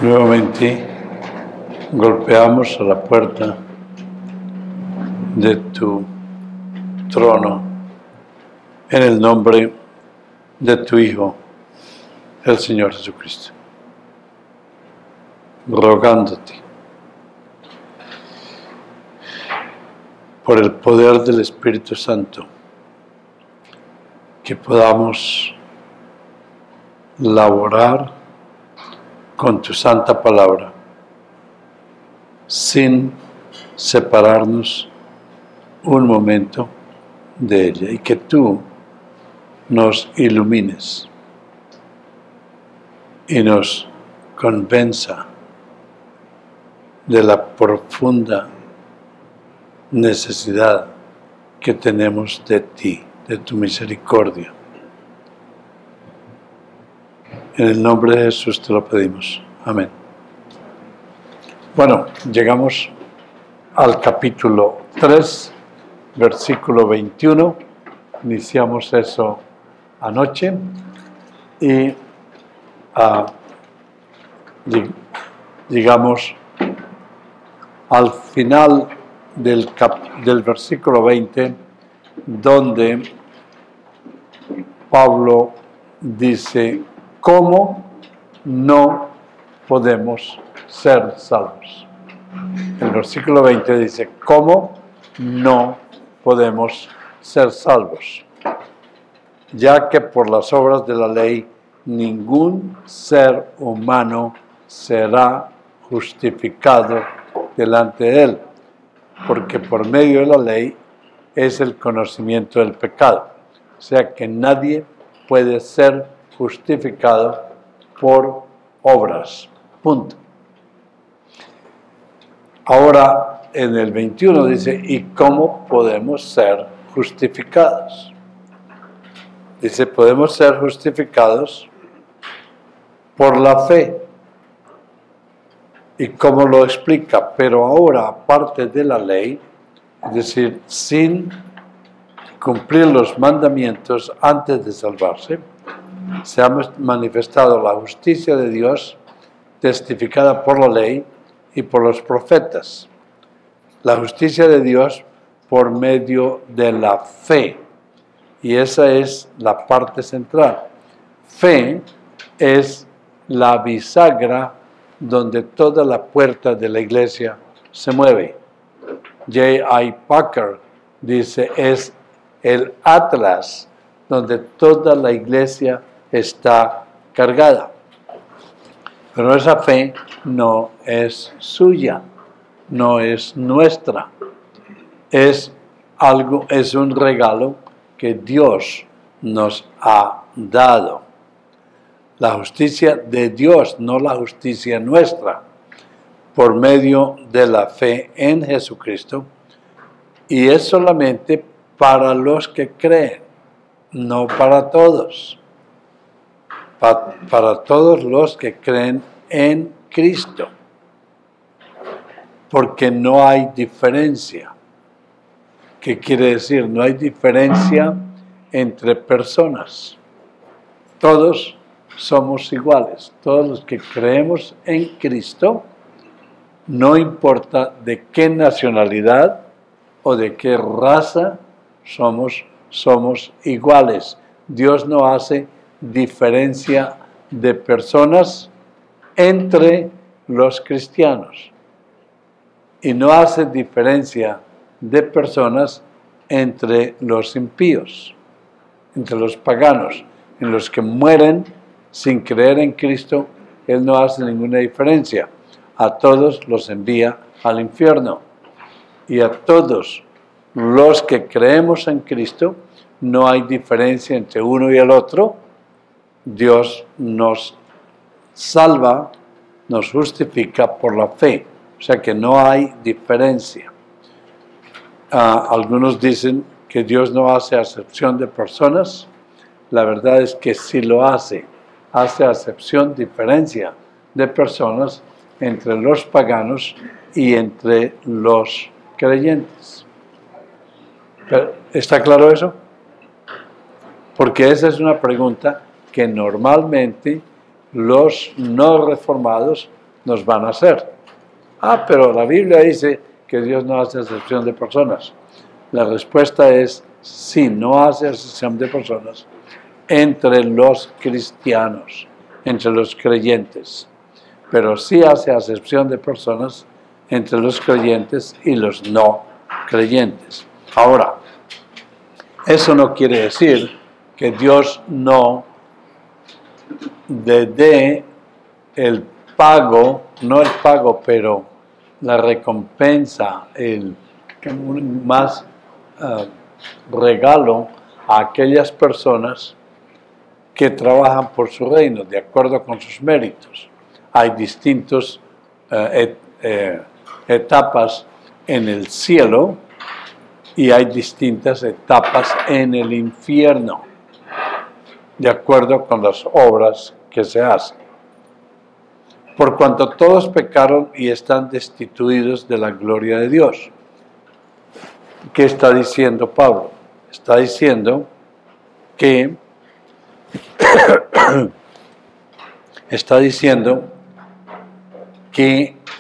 Nuevamente golpeamos a la puerta de tu trono en el nombre de tu Hijo, el Señor Jesucristo, rogándote por el poder del Espíritu Santo que podamos laborar con tu santa palabra sin separarnos un momento de ella, y que tú nos ilumines y nos convenza de la profunda necesidad que tenemos de ti, de tu misericordia. En el nombre de Jesús te lo pedimos. Amén. Bueno, llegamos al capítulo 3, versículo 21. Iniciamos eso anoche y llegamos al final del versículo 20, donde Pablo dice: ¿cómo no podemos ser salvos? El versículo 20 dice: ¿cómo no podemos ser salvos? Ya que por las obras de la ley ningún ser humano será justificado delante de él, porque por medio de la ley es el conocimiento del pecado. O sea que nadie puede ser justificado por obras. Punto. Ahora en el 21 dice: ¿y cómo podemos ser justificados? Dice: podemos ser justificados por la fe. ¿Y cómo lo explica? Pero ahora, aparte de la ley, es decir, sin cumplir los mandamientos antes de salvarse, se ha manifestado la justicia de Dios, testificada por la ley y por los profetas. La justicia de Dios por medio de la fe. Y esa es la parte central. Fe es la bisagra donde toda la puerta de la iglesia se mueve. J.I. Packer dice: es el atlas donde toda la iglesia está cargada. Pero esa fe no es suya, no es nuestra. Es un regalo que Dios nos ha dado. La justicia de Dios, no la justicia nuestra, por medio de la fe en Jesucristo, y es solamente para los que creen, no para todos. Para todos los que creen en Cristo, porque no hay diferencia. ¿Qué quiere decir? No hay diferencia entre personas. Todos somos iguales. Todos los que creemos en Cristo, no importa de qué nacionalidad o de qué raza somos iguales. Dios no hace diferencia de personas entre los cristianos y no hace diferencia de personas entre los impíos, entre los paganos, en los que mueren sin creer en Cristo. Él no hace ninguna diferencia. A todos los envía al infierno, y a todos los que creemos en Cristo no hay diferencia entre uno y el otro. Dios nos salva, nos justifica por la fe. O sea que no hay diferencia. Algunos dicen que Dios no hace acepción de personas. La verdad es que sí lo hace. Hace acepción, diferencia de personas entre los paganos y entre los creyentes. ¿Está claro eso? Porque esa es una pregunta que normalmente los no reformados nos van a hacer. Ah, pero la Biblia dice que Dios no hace excepción de personas. La respuesta es sí, no hace excepción de personas entre los cristianos, entre los creyentes, pero sí hace excepción de personas entre los creyentes y los no creyentes. Ahora, eso no quiere decir que Dios no dé el pago, no el pago, pero la recompensa, el más regalo a aquellas personas que trabajan por su reino, de acuerdo con sus méritos. Hay distintas etapas en el cielo y hay distintas etapas en el infierno, de acuerdo con las obras que se hacen. Por cuanto todos pecaron y están destituidos de la gloria de Dios. ¿Qué está diciendo Pablo? Está diciendo que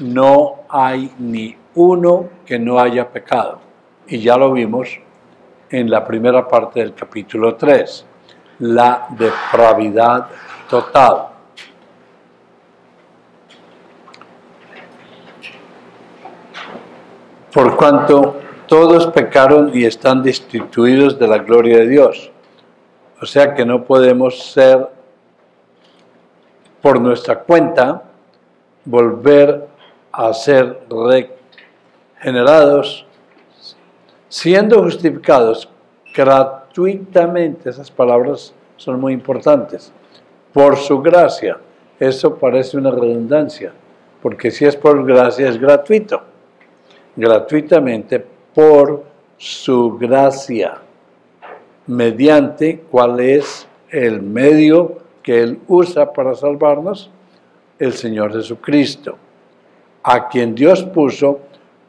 no hay ni uno que no haya pecado. Y ya lo vimos en la primera parte del capítulo 3, la depravidad total. Por cuanto todos pecaron y están destituidos de la gloria de Dios. O sea que no podemos ser, por nuestra cuenta, volver a ser regenerados, siendo justificados gratuitamente. Esas palabras son muy importantes. Por su gracia. Eso parece una redundancia, porque si es por gracia es gratuito. Gratuitamente por su gracia, mediante cuál es el medio que Él usa para salvarnos, el Señor Jesucristo, a quien Dios puso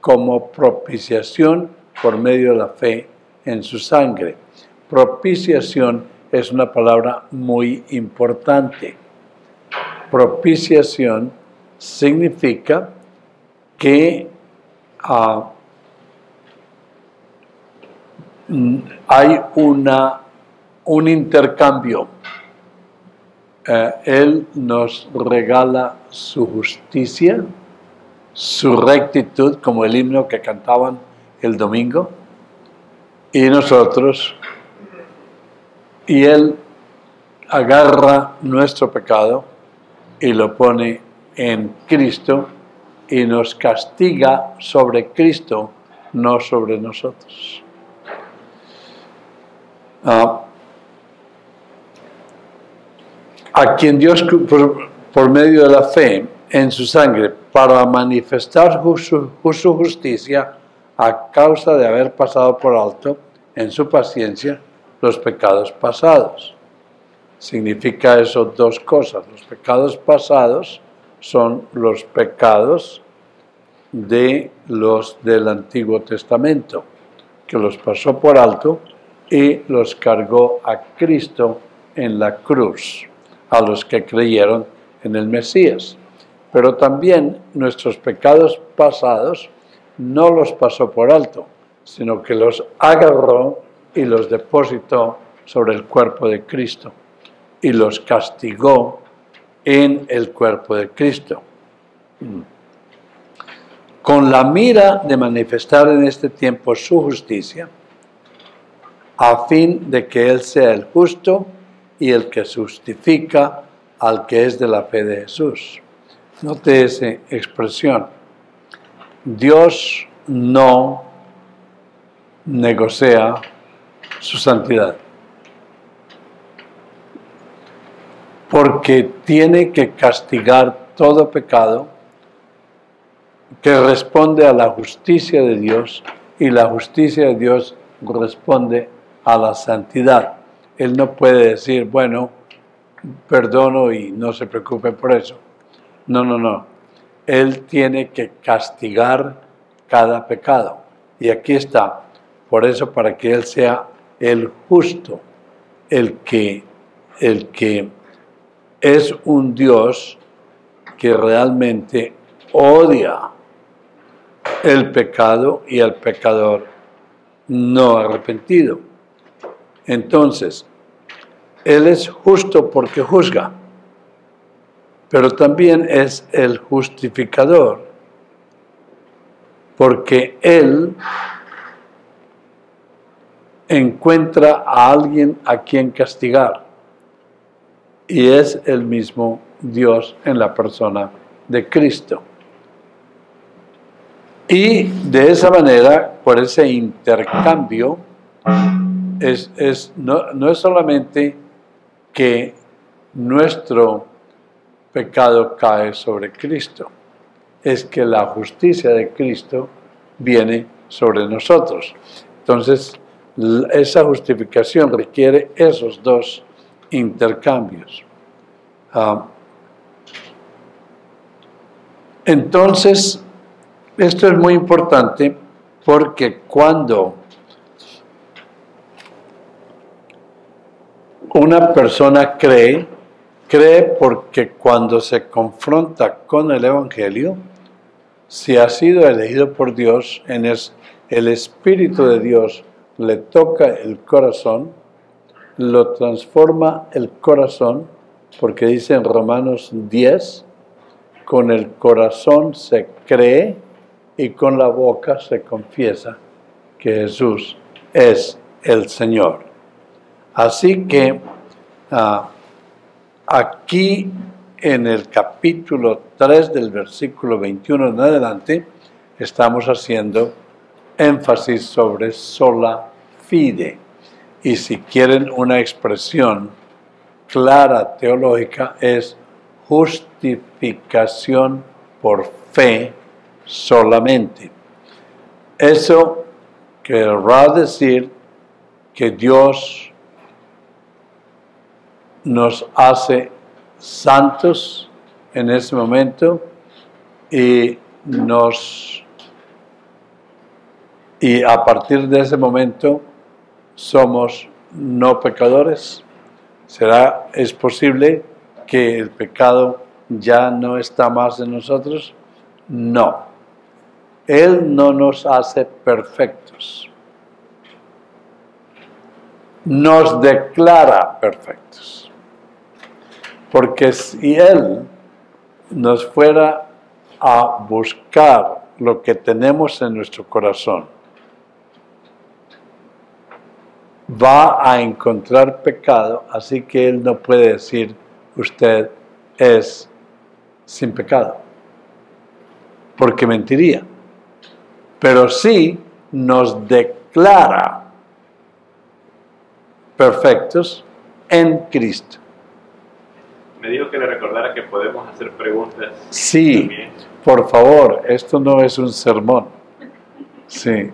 como propiciación por medio de la fe en su sangre. Propiciación es una palabra muy importante. Propiciación significa que hay un intercambio. Él nos regala su justicia, su rectitud, como el himno que cantaban el domingo, y nosotros, y Él agarra nuestro pecado y lo pone en Cristo y nos castiga sobre Cristo, no sobre nosotros. A quien Dios, por medio de la fe en su sangre, para manifestar su justicia a causa de haber pasado por alto en su paciencia los pecados pasados. Significa eso dos cosas. Los pecados pasados son los pecados de los del Antiguo Testamento, que los pasó por alto y los cargó a Cristo en la cruz, a los que creyeron en el Mesías. Pero también nuestros pecados pasados no los pasó por alto, sino que los agarró y los depositó sobre el cuerpo de Cristo y los castigó en el cuerpo de Cristo, con la mira de manifestar en este tiempo su justicia, a fin de que Él sea el justo y el que justifica al que es de la fe de Jesús. Note esa expresión. Dios no negocia su santidad, porque tiene que castigar todo pecado que responde a la justicia de Dios, y la justicia de Dios responde a la santidad. Él no puede decir, bueno, perdono y no se preocupen por eso. No. Él tiene que castigar cada pecado. Y aquí está. Por eso, para que Él sea el justo, el que es un Dios que realmente odia el pecado y el pecador no arrepentido. Entonces, Él es justo porque juzga, pero también es el justificador, porque Él encuentra a alguien a quien castigar, y es el mismo Dios en la persona de Cristo. Y de esa manera, por ese intercambio, no es solamente que nuestro pecado cae sobre Cristo, es que la justicia de Cristo viene sobre nosotros. Entonces, esa justificación requiere esos dos intercambios. Entonces, esto es muy importante porque cuando una persona cree porque cuando se confronta con el Evangelio, si ha sido elegido por Dios, el Espíritu de Dios le toca el corazón, lo transforma el corazón, porque dice en Romanos 10, con el corazón se cree y con la boca se confiesa que Jesús es el Señor. Así que aquí en el capítulo 3 del versículo 21 en adelante, estamos haciendo énfasis sobre sola fide. Y si quieren una expresión clara teológica, es justificación por fe solamente. Eso querrá decir que Dios nos hace santos en ese momento y a partir de ese momento somos no pecadores. ¿Es posible que el pecado ya no está más en nosotros? No. Él no nos hace perfectos. Nos declara perfectos. Porque si Él nos fuera a buscar lo que tenemos en nuestro corazón, va a encontrar pecado, así que Él no puede decir, usted es sin pecado, porque mentiría. Pero sí nos declara perfectos en Cristo. Me dijo que le recordara que podemos hacer preguntas. Sí, también. Por favor, esto no es un sermón. Sí,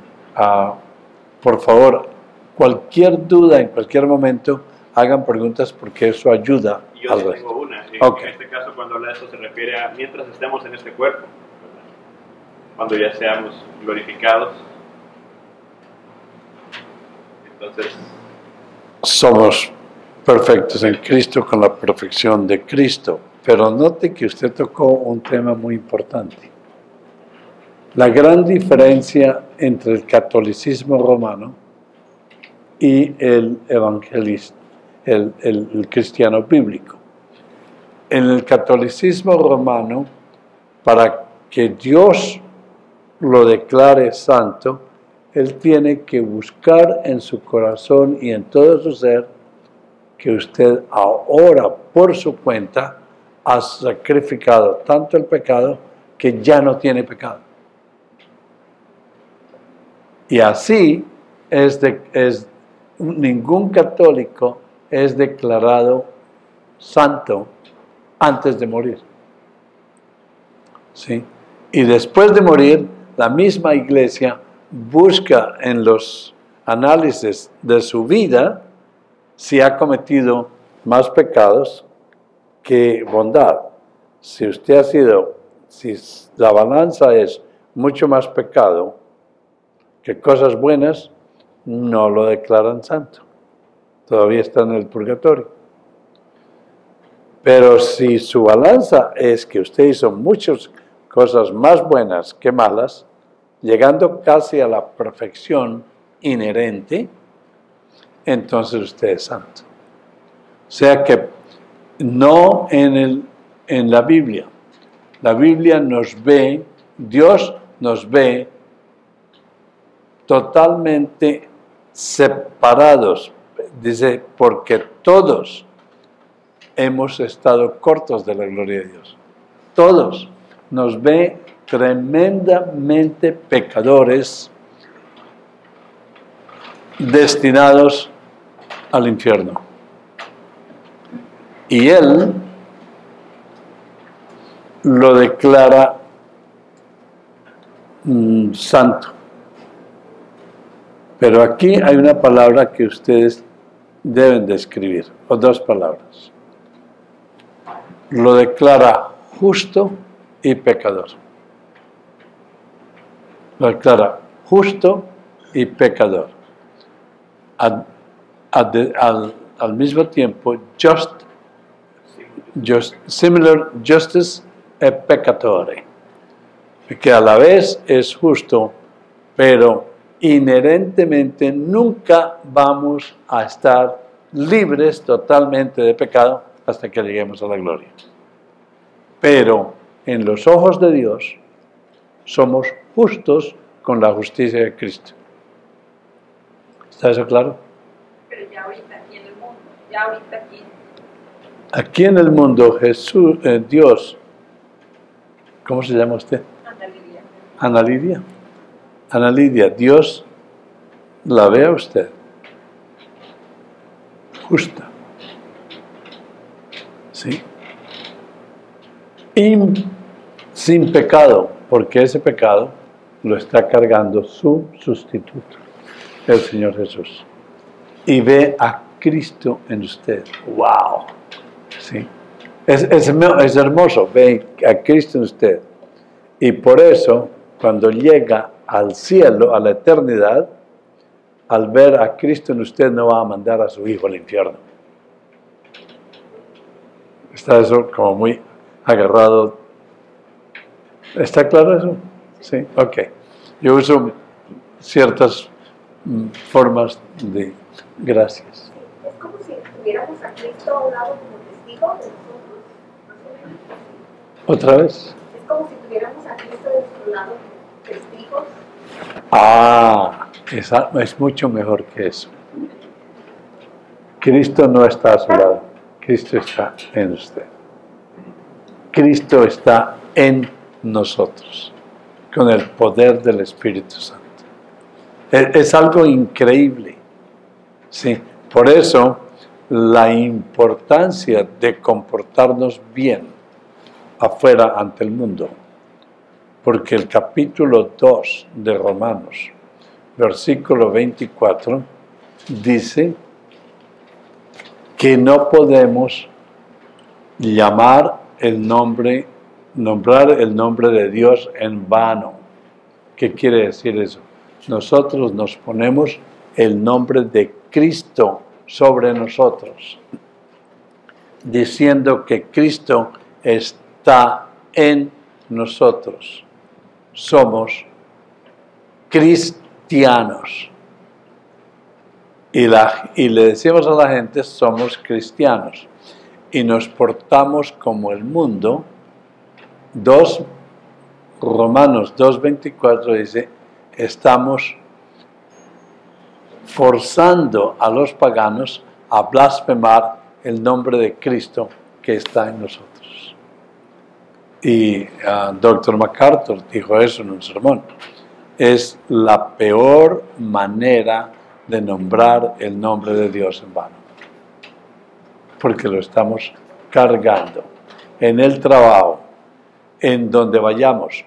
por favor, cualquier duda en cualquier momento, hagan preguntas porque eso ayuda yo al tengo resto. una. Okay. En este caso, cuando habla de eso, se refiere a mientras estemos en este cuerpo, cuando ya seamos glorificados. Entonces, somos perfectos en Cristo con la perfección de Cristo. Pero note que usted tocó un tema muy importante. La gran diferencia entre el catolicismo romano y el evangelismo, el cristiano bíblico. En el catolicismo romano, para que Dios lo declare santo, Él tiene que buscar en su corazón y en todo su ser que usted ahora por su cuenta ha sacrificado tanto el pecado que ya no tiene pecado. Y así ningún católico es declarado santo antes de morir. ¿Sí? Y después de morir, la misma iglesia busca en los análisis de su vida si ha cometido más pecados que bondad. Si la balanza es mucho más pecado que cosas buenas, no lo declaran santo. Todavía está en el purgatorio. Pero si su balanza es que usted hizo muchas cosas más buenas que malas, llegando casi a la perfección inherente, entonces usted es santo. O sea que no en la Biblia. La Biblia nos ve, Dios nos ve totalmente separados. Dice, porque todos hemos estado cortos de la gloria de Dios. Todos nos ve tremendamente pecadores destinados al infierno. Y Él lo declara santo. Pero aquí hay una palabra que ustedes deben de escribir, o dos palabras. Lo declara justo y pecador. Lo declara justo y pecador. Al mismo tiempo, similar justice e peccatore, que a la vez es justo, pero inherentemente nunca vamos a estar libres totalmente de pecado hasta que lleguemos a la gloria. Pero en los ojos de Dios somos justos con la justicia de Cristo. ¿Está eso claro? Pero ya ahorita aquí en el mundo, ya ahorita aquí. Aquí en el mundo, Jesús, Dios, ¿cómo se llama usted? Ana Lidia. Ana Lidia. Ana Lidia, Dios la ve a usted justa. ¿Sí? Y sin pecado, porque ese pecado lo está cargando su sustituto, el Señor Jesús. Y ve a Cristo en usted. ¡Wow! ¿Sí? Es hermoso, ve a Cristo en usted. Y por eso, cuando llega al cielo, a la eternidad, al ver a Cristo en usted, no va a mandar a su hijo al infierno. Está eso como muy agarrado. ¿Está claro eso? Sí, ok. Yo uso ciertas formas de gracias. Es como si tuviéramos a Cristo a un lado como testigo de nosotros, más o menos. ¿Otra vez? Es como si tuviéramos a Cristo de nuestro lado como testigos. Es mucho mejor que eso. Cristo no está a su lado, Cristo está en usted. Cristo está en nosotros, con el poder del Espíritu Santo. Es algo increíble. Sí, por eso la importancia de comportarnos bien afuera ante el mundo. Porque el capítulo 2 de Romanos, versículo 24, dice que no podemos nombrar el nombre de Dios en vano. ¿Qué quiere decir eso? Nosotros nos ponemos el nombre de Cristo sobre nosotros, diciendo que Cristo está en nosotros. Somos cristianos. Y le decimos a la gente, somos cristianos. Y nos portamos como el mundo. Romanos 2:24 dice, estamos forzando a los paganos a blasfemar el nombre de Cristo que está en nosotros. Y Dr. MacArthur dijo eso en un sermón. Es la peor manera de nombrar el nombre de Dios en vano. Porque lo estamos cargando. En el trabajo, en donde vayamos,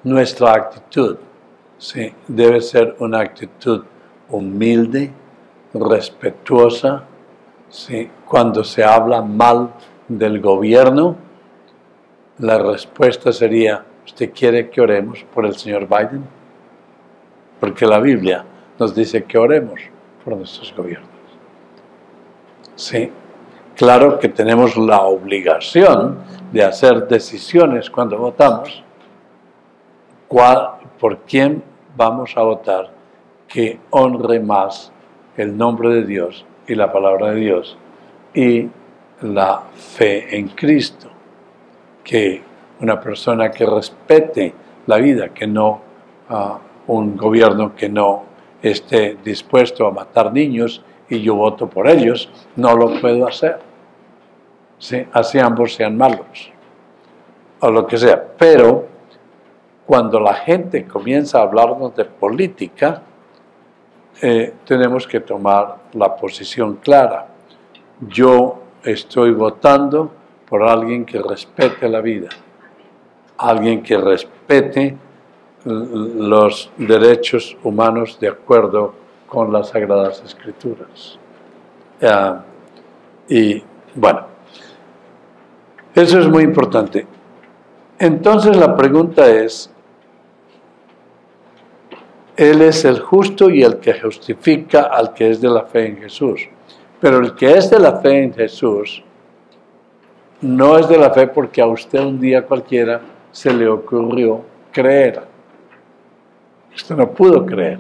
nuestra actitud sí, debe ser una actitud humilde, respetuosa. Sí. Cuando se habla mal del gobierno, la respuesta sería, ¿usted quiere que oremos por el señor Biden? Porque la Biblia nos dice que oremos por nuestros gobiernos. Sí. Claro que tenemos la obligación de hacer decisiones cuando votamos, por quién vamos a votar que honre más el nombre de Dios y la palabra de Dios y la fe en Cristo, que una persona que respete la vida, que no un gobierno que no esté dispuesto a matar niños y yo voto por ellos, no lo puedo hacer. ¿Sí? Así ambos sean malos, o lo que sea. Pero cuando la gente comienza a hablarnos de política, tenemos que tomar la posición clara. Yo estoy votando por alguien que respete la vida, alguien que respete los derechos humanos de acuerdo con las Sagradas Escrituras. Y bueno, eso es muy importante. Entonces la pregunta es, Él es el justo y el que justifica al que es de la fe en Jesús. Pero el que es de la fe en Jesús no es de la fe porque a usted un día cualquiera se le ocurrió creer. Usted no pudo creer,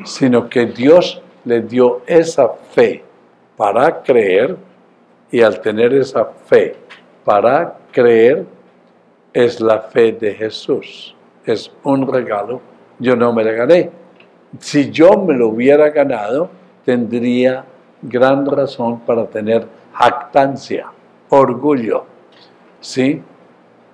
sino que Dios le dio esa fe para creer, y al tener esa fe para creer, es la fe de Jesús. Es un regalo, yo no me la gané. Si yo me lo hubiera ganado, tendría gran razón para tener jactancia, orgullo. ¿Sí?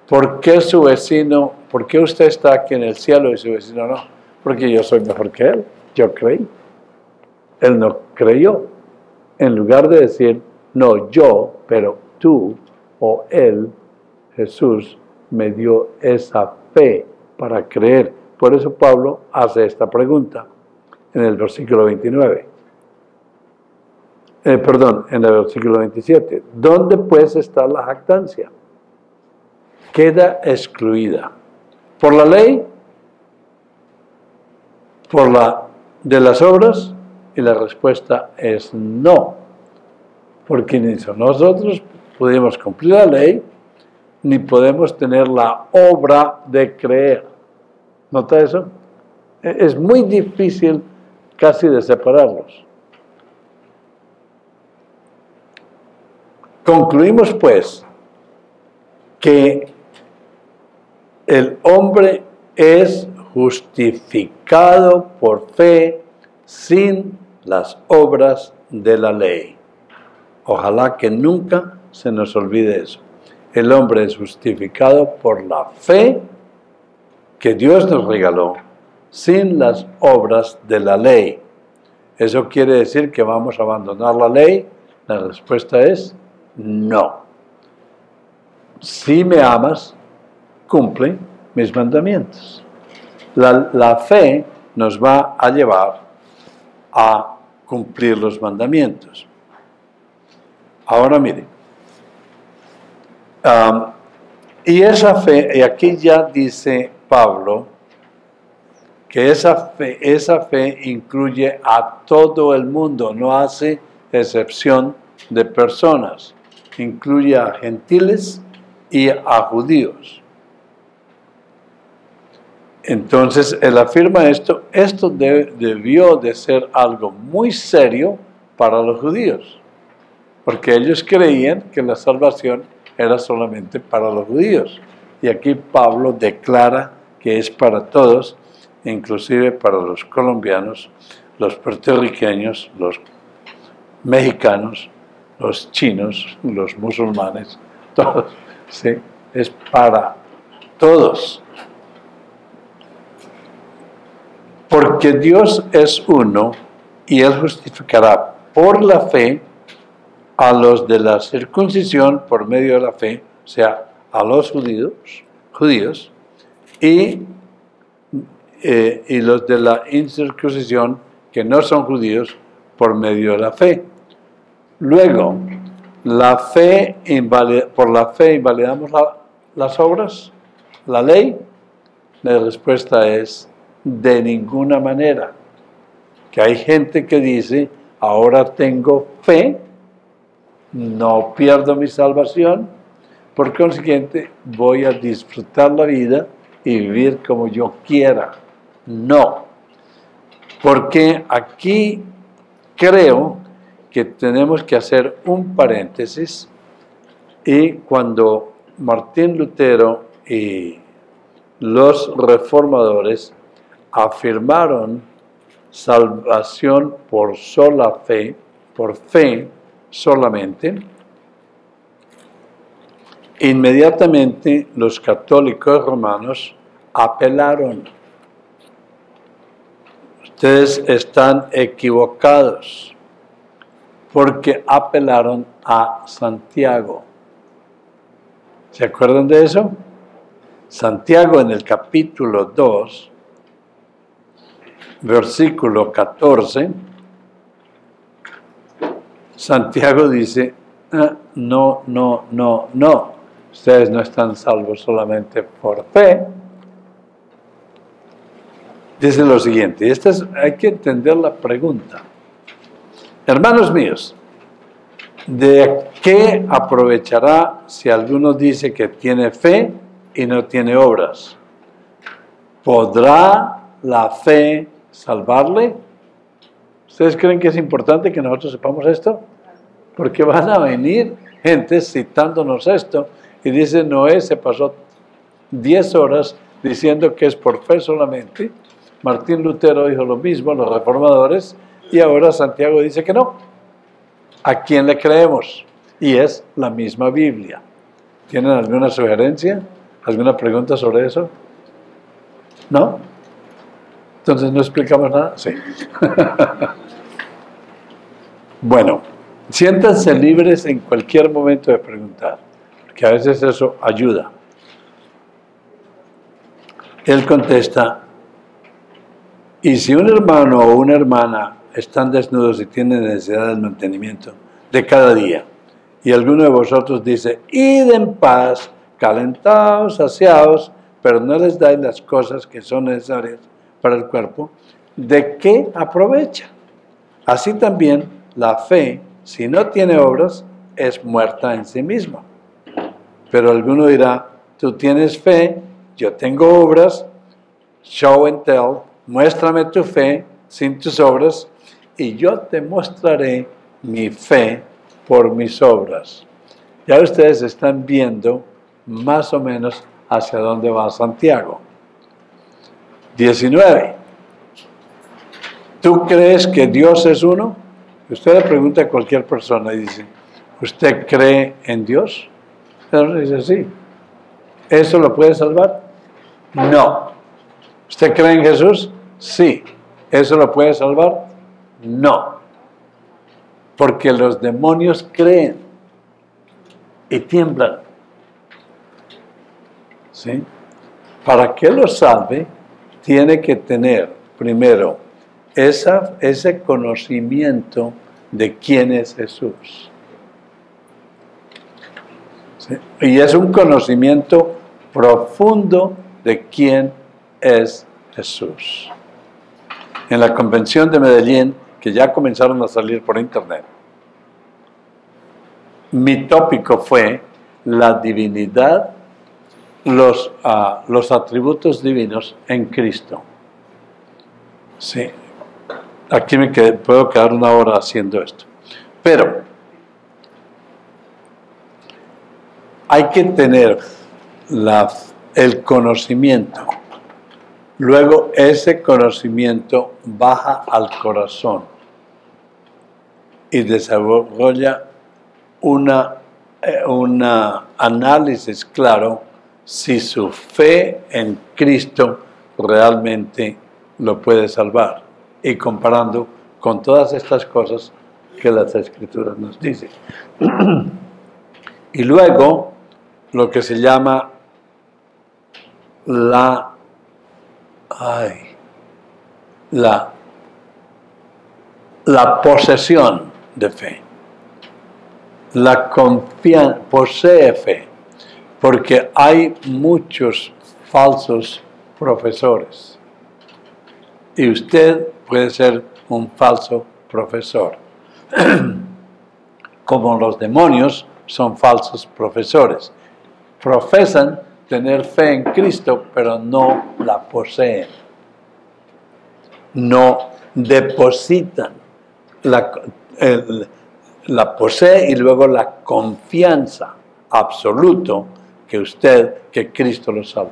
¿Por qué su vecino, por qué usted está aquí en el cielo y su vecino no? Porque yo soy mejor que él, yo creí. Él no creyó. En lugar de decir, no yo, pero tú o él, Jesús, me dio esa fe para creer. Por eso Pablo hace esta pregunta en el versículo 29. En el versículo 27. ¿Dónde pues está la jactancia? Queda excluida. ¿Por la ley? ¿Por la de las obras? Y la respuesta es no. Porque ni nosotros pudimos cumplir la ley, ni podemos tener la obra de creer. ¿Nota eso? Es muy difícil casi de separarlos. Concluimos pues que el hombre es justificado por fe sin las obras de la ley. Ojalá que nunca se nos olvide eso. El hombre es justificado por la fe que Dios nos regaló, sin las obras de la ley. ¿Eso quiere decir que vamos a abandonar la ley? La respuesta es no. Si me amas, cumple mis mandamientos. La fe nos va a llevar a cumplir los mandamientos. Ahora miren, y esa fe, y aquí ya dice Pablo, que esa fe incluye a todo el mundo, no hace excepción de personas, incluye a gentiles y a judíos. Entonces, él afirma esto debió de ser algo muy serio para los judíos, porque ellos creían que la salvación era solamente para los judíos. Y aquí Pablo declara que es para todos, inclusive para los colombianos, los puertorriqueños, los mexicanos, los chinos, los musulmanes, todos. ¿Sí? Es para todos. Porque Dios es uno y Él justificará por la fe a los de la circuncisión por medio de la fe, o sea, a los judíos, y los de la incircuncisión que no son judíos por medio de la fe. Luego, por la fe invalidamos las obras, la ley. La respuesta es de ninguna manera. Que hay gente que dice, ahora tengo fe, no pierdo mi salvación, por consiguiente voy a disfrutar la vida y vivir como yo quiera. No, porque aquí creo que tenemos que hacer un paréntesis, y cuando Martín Lutero y los reformadores afirmaron salvación por sola fe, por fe solamente, inmediatamente los católicos romanos apelaron. Ustedes están equivocados, porque apelaron a Santiago. ¿Se acuerdan de eso? Santiago, en el capítulo 2, versículo 14, Santiago dice, no, ustedes no están salvos solamente por fe. Dice lo siguiente, y hay que entender la pregunta. Hermanos míos, ¿de qué aprovechará si alguno dice que tiene fe y no tiene obras? ¿Podrá la fe salvarle? ¿Ustedes creen que es importante que nosotros sepamos esto? Porque van a venir gente citándonos esto y dice, Noé se pasó 10 horas diciendo que es por fe solamente. Martín Lutero dijo lo mismo, los reformadores, y ahora Santiago dice que no. ¿A quién le creemos? Y es la misma Biblia. ¿Tienen alguna sugerencia? ¿Alguna pregunta sobre eso? ¿No? Entonces no explicamos nada. Sí. Bueno, siéntanse libres en cualquier momento de preguntar, porque a veces eso ayuda. Él contesta, y si un hermano o una hermana están desnudos y tienen necesidad del mantenimiento de cada día, y alguno de vosotros dice, id en paz, calentaos, saciaos, pero no les dais las cosas que son necesarias para el cuerpo, ¿de qué aprovecha? Así también la fe, si no tiene obras, es muerta en sí misma. Pero alguno dirá, tú tienes fe, yo tengo obras, show and tell, muéstrame tu fe sin tus obras, y yo te mostraré mi fe por mis obras. Ya ustedes están viendo más o menos hacia dónde va Santiago. 19. ¿Tú crees que Dios es uno? Usted le pregunta a cualquier persona y dice, ¿usted cree en Dios? Entonces dice, sí. ¿Eso lo puede salvar? No. ¿Usted cree en Jesús? Sí. ¿Eso lo puede salvar? No. Porque los demonios creen y tiemblan. ¿Sí? Para que lo salve, tiene que tener primero ese conocimiento de quién es Jesús. ¿Sí? Y es un conocimiento profundo de quién es Jesús. En la convención de Medellín, que ya comenzaron a salir por internet, mi tópico fue la divinidad, los atributos divinos en Cristo. Sí, aquí puedo quedar una hora haciendo esto. Pero hay que tener el conocimiento. Luego ese conocimiento baja al corazón y desarrolla un análisis claro si su fe en Cristo realmente lo puede salvar, y comparando con todas estas cosas que las Escrituras nos dicen. Y luego lo que se llama la posesión de fe. La confianza, posee fe, porque hay muchos falsos profesores. Y usted puede ser un falso profesor. como los demonios son falsos profesores. Profesan tener fe en Cristo, pero no la poseen. No depositan. La posee y luego la confianza absoluta que Cristo lo salva.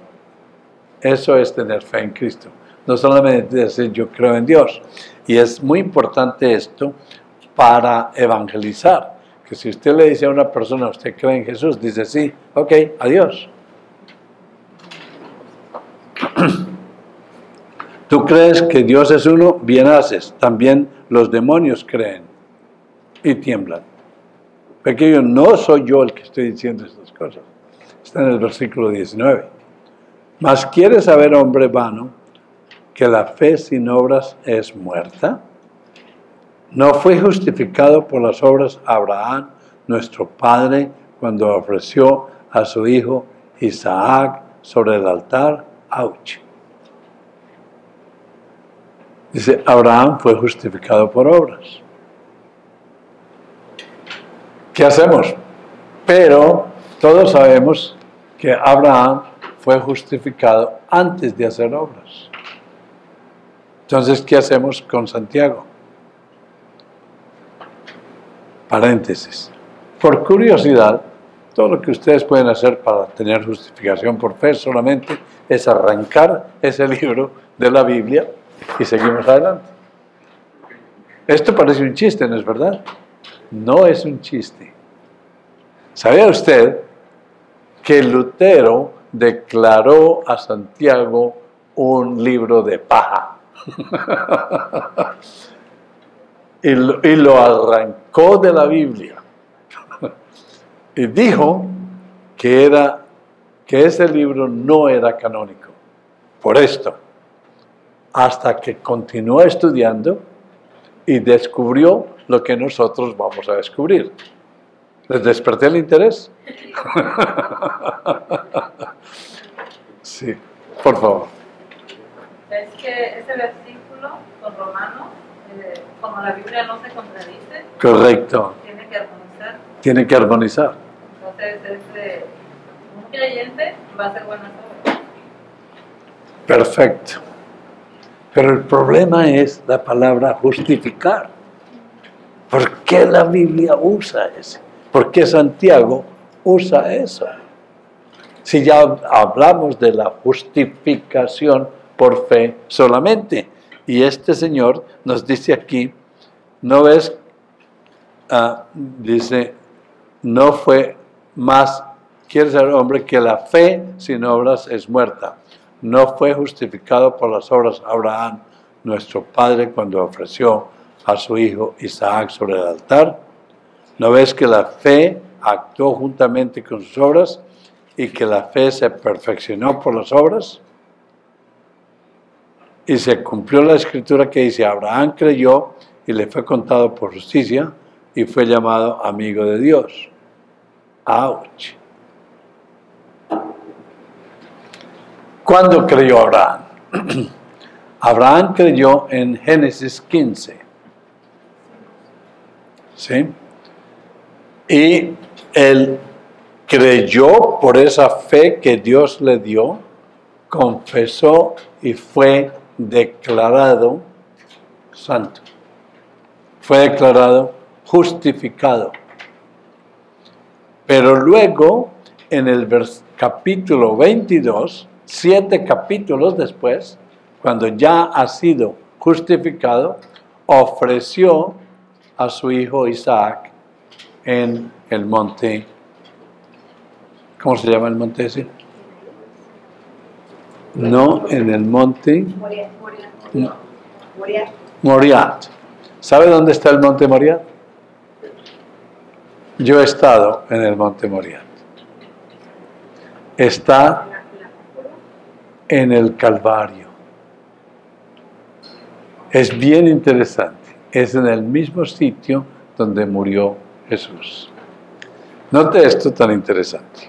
Eso es tener fe en Cristo. No solamente decir yo creo en Dios. Y es muy importante esto para evangelizar. Que si usted le dice a una persona, ¿usted cree en Jesús? Dice sí, ok, adiós. ¿Tú crees que Dios es uno? Bien haces. También los demonios creen y tiemblan. Pequeño, no soy yo el que estoy diciendo estas cosas. Está en el versículo 19. Mas ¿quieres saber, hombre vano, que la fe sin obras es muerta? ¿No fue justificado por las obras Abraham, nuestro padre, cuando ofreció a su hijo Isaac sobre el altar? ¡Auch! Dice, Abraham fue justificado por obras. ¿Qué hacemos? Pero todos sabemos que Abraham fue justificado antes de hacer obras. Entonces, ¿qué hacemos con Santiago? Paréntesis. Por curiosidad, todo lo que ustedes pueden hacer para tener justificación por fe solamente es arrancar ese libro de la Biblia y seguimos adelante. Esto parece un chiste, ¿no es verdad? No es un chiste. ¿Sabía usted que Lutero declaró a Santiago un libro de paja? y lo arrancó de la Biblia. Y dijo que ese libro no era canónico. Por esto. Hasta que continuó estudiando y descubrió lo que nosotros vamos a descubrir. ¿Les desperté el interés? Sí, por favor. Es que ese versículo con Romanos, como la Biblia no se contradice, Correcto. tiene que armonizar. Tiene que armonizar. Entonces, un creyente va a hacer buenas obras. Perfecto. Pero el problema es la palabra justificar. ¿Por qué la Biblia usa eso? ¿Por qué Santiago usa eso? Si ya hablamos de la justificación por fe solamente. Y este señor nos dice aquí, ¿no ves? Dice, no fue más, quiere ser hombre, que la fe sin obras es muerta. No fue justificado por las obras Abraham, nuestro padre, cuando ofreció a su hijo Isaac sobre el altar. ¿No ves que la fe actuó juntamente con sus obras y que la fe se perfeccionó por las obras? Y se cumplió la escritura que dice, Abraham creyó y le fue contado por justicia y fue llamado amigo de Dios. ¡Auch! ¿Cuándo creyó Abraham? Abraham creyó en Génesis 15. ¿Sí? Y él creyó por esa fe que Dios le dio, confesó y fue declarado santo. Fue declarado justificado. Pero luego, en el capítulo 22, 7 capítulos después, cuando ya ha sido justificado, ofreció a su hijo Isaac en el monte. ¿Cómo se llama el monte ese? No, en el monte Moriat. ¿Sabe dónde está el monte Moriat? Yo he estado en el monte Moriat. Está en el Calvario. Es bien interesante. Es en el mismo sitio donde murió Jesús. Note esto tan interesante.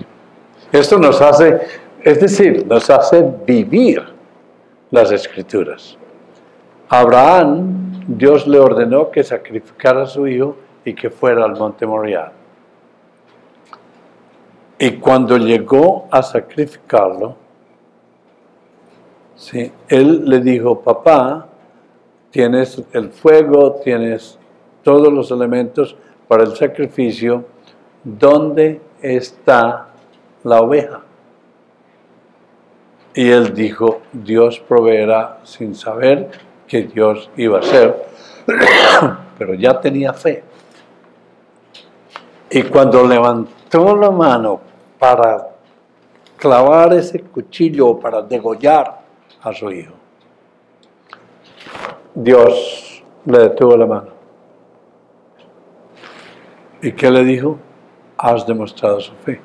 Esto nos hace, es decir, nos hace vivir las Escrituras. A Abraham, Dios le ordenó que sacrificara a su hijo y que fuera al monte Moriah. Y cuando llegó a sacrificarlo, ¿sí?, él le dijo: papá, tienes el fuego, tienes todos los elementos para el sacrificio, ¿dónde está la oveja? Y él dijo: Dios proveerá, sin saber que Dios iba a hacer, pero ya tenía fe. Y cuando levantó la mano para clavar ese cuchillo, para degollar a su hijo, Dios le detuvo la mano. ¿Y qué le dijo? Has demostrado su fe.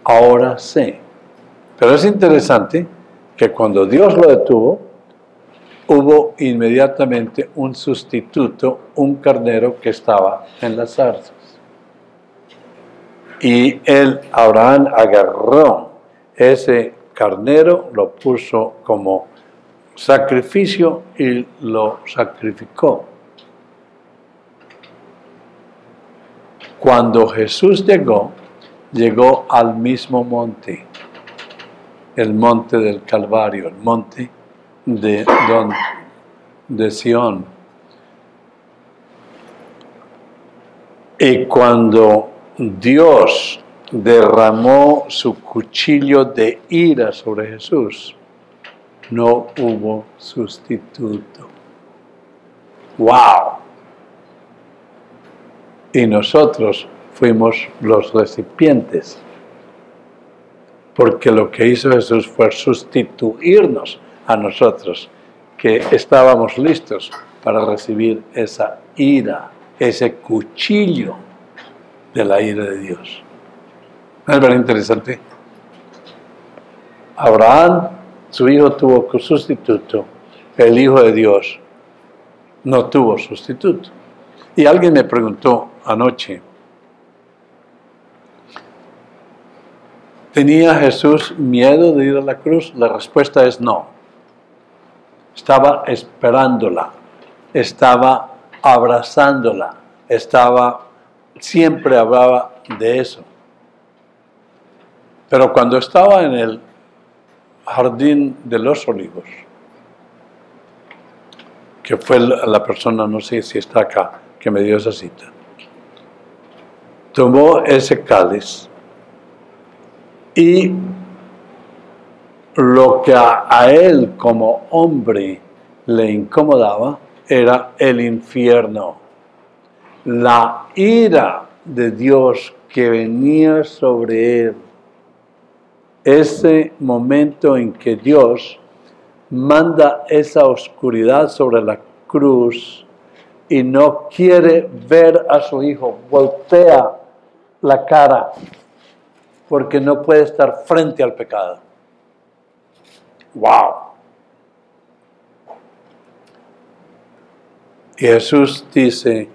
Ahora sé. Pero es interesante que cuando Dios lo detuvo, hubo inmediatamente un sustituto, un carnero que estaba en las zarzas. Y Abraham agarró ese carnero, lo puso como sacrificio y lo sacrificó. Cuando Jesús llegó al mismo monte, el monte del Calvario, el monte de Sión. Y cuando Dios derramó su cuchillo de ira sobre Jesús, no hubo sustituto. ¡Wow! Y nosotros fuimos los recipientes, porque lo que hizo Jesús fue sustituirnos a nosotros, que estábamos listos para recibir esa ira, ese cuchillo de la ira de Dios. ¿Es verdad interesante? Abraham, su hijo, tuvo sustituto. El Hijo de Dios no tuvo sustituto. Y alguien me preguntó anoche, ¿tenía Jesús miedo de ir a la cruz? La respuesta es no. Estaba esperándola, estaba abrazándola, siempre hablaba de eso. Pero cuando estaba en el jardín de los olivos, que fue la persona, no sé si está acá, que me dio esa cita, tomó ese cáliz y lo que a él como hombre le incomodaba era el infierno, la ira de Dios que venía sobre él. Ese momento en que Dios manda esa oscuridad sobre la cruz y no quiere ver a su hijo, voltea la cara porque no puede estar frente al pecado. ¡Wow! Y Jesús dice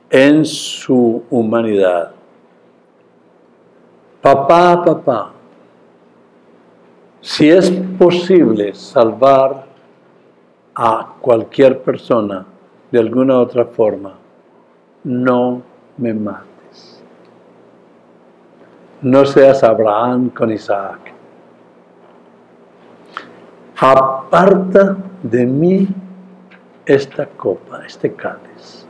en su humanidad: papá, si es posible salvar a cualquier persona de alguna otra forma, no me mates. No seas Abraham con Isaac. Aparta de mí esta copa, este cáliz.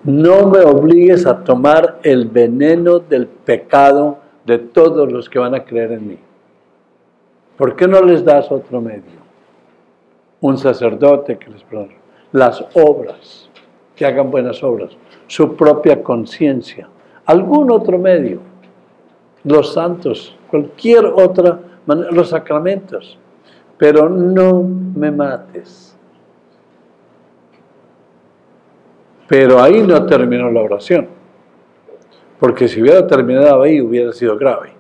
No me obligues a tomar el veneno del pecado de todos los que van a creer en mí. ¿Por qué no les das otro medio? Un sacerdote que les perdone. Las obras, que hagan buenas obras. Su propia conciencia. Algún otro medio. Los santos, cualquier otra manera, los sacramentos. Pero no me mates. Pero ahí no terminó la oración. Porque si hubiera terminado ahí, hubiera sido grave.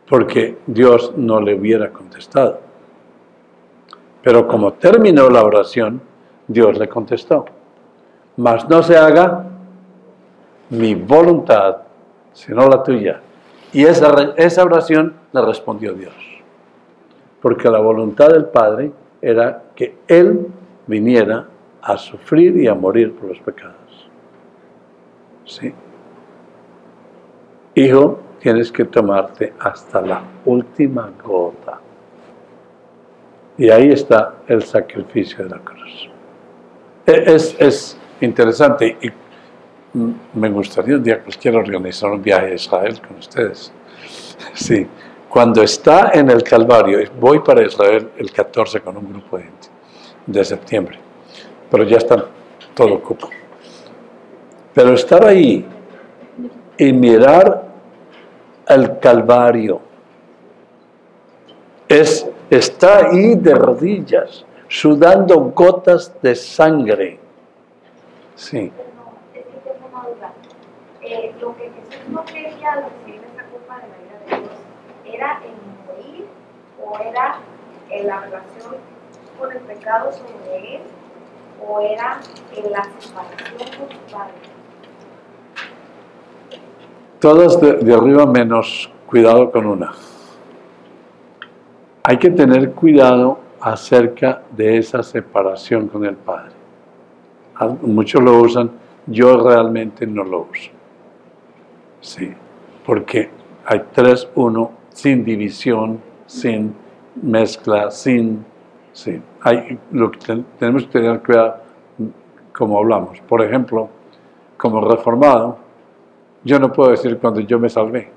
Porque Dios no le hubiera contestado. Pero como terminó la oración, Dios le contestó: mas no se haga mi voluntad, sino la tuya. Y esa oración la respondió Dios. Porque la voluntad del Padre era que Él viniera a sufrir y a morir por los pecados. ¿Sí? Hijo, tienes que tomarte hasta la última gota. Y ahí está el sacrificio de la cruz. Es interesante y me gustaría un día pues quiero organizar un viaje a Israel con ustedes. Sí, cuando está en el Calvario, voy para Israel el 14 con un grupo de gente de septiembre, pero ya está todo ocupado. Pero estar ahí y mirar el Calvario, está ahí de rodillas, sudando gotas de sangre. Sí. Es que tengo una duda. Lo que Jesús no quería al recibir esa culpa de la ira de Dios, ¿era el morir o era la relación con el pecado sobre él o era la separación con su Padre? Todas de arriba menos cuidado con una. Hay que tener cuidado acerca de esa separación con el Padre. Muchos lo usan, yo realmente no lo uso. Sí, porque hay 3-1, sin división, sin mezcla, sin... Sí, lo que tenemos que tener cuidado, como hablamos. Por ejemplo, como reformado, yo no puedo decir cuando yo me salvé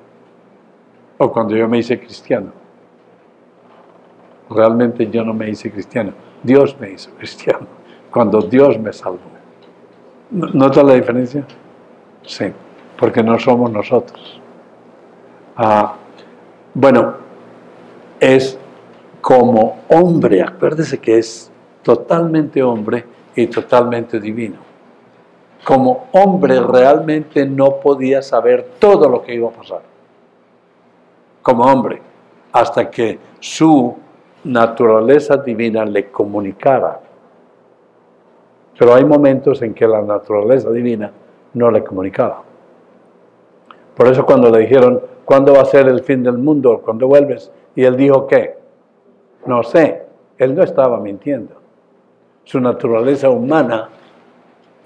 o cuando yo me hice cristiano. Realmente yo no me hice cristiano, Dios me hizo cristiano, cuando Dios me salvó. ¿Nota la diferencia? Sí, porque no somos nosotros. Bueno, es como hombre, acuérdese que es totalmente hombre y totalmente divino. Como hombre realmente no podía saber todo lo que iba a pasar. Como hombre, hasta que su naturaleza divina le comunicara. Pero hay momentos en que la naturaleza divina no le comunicaba. Por eso cuando le dijeron, ¿cuándo va a ser el fin del mundo? ¿Cuándo vuelves? Y él dijo, ¿qué? No sé. Él no estaba mintiendo. Su naturaleza humana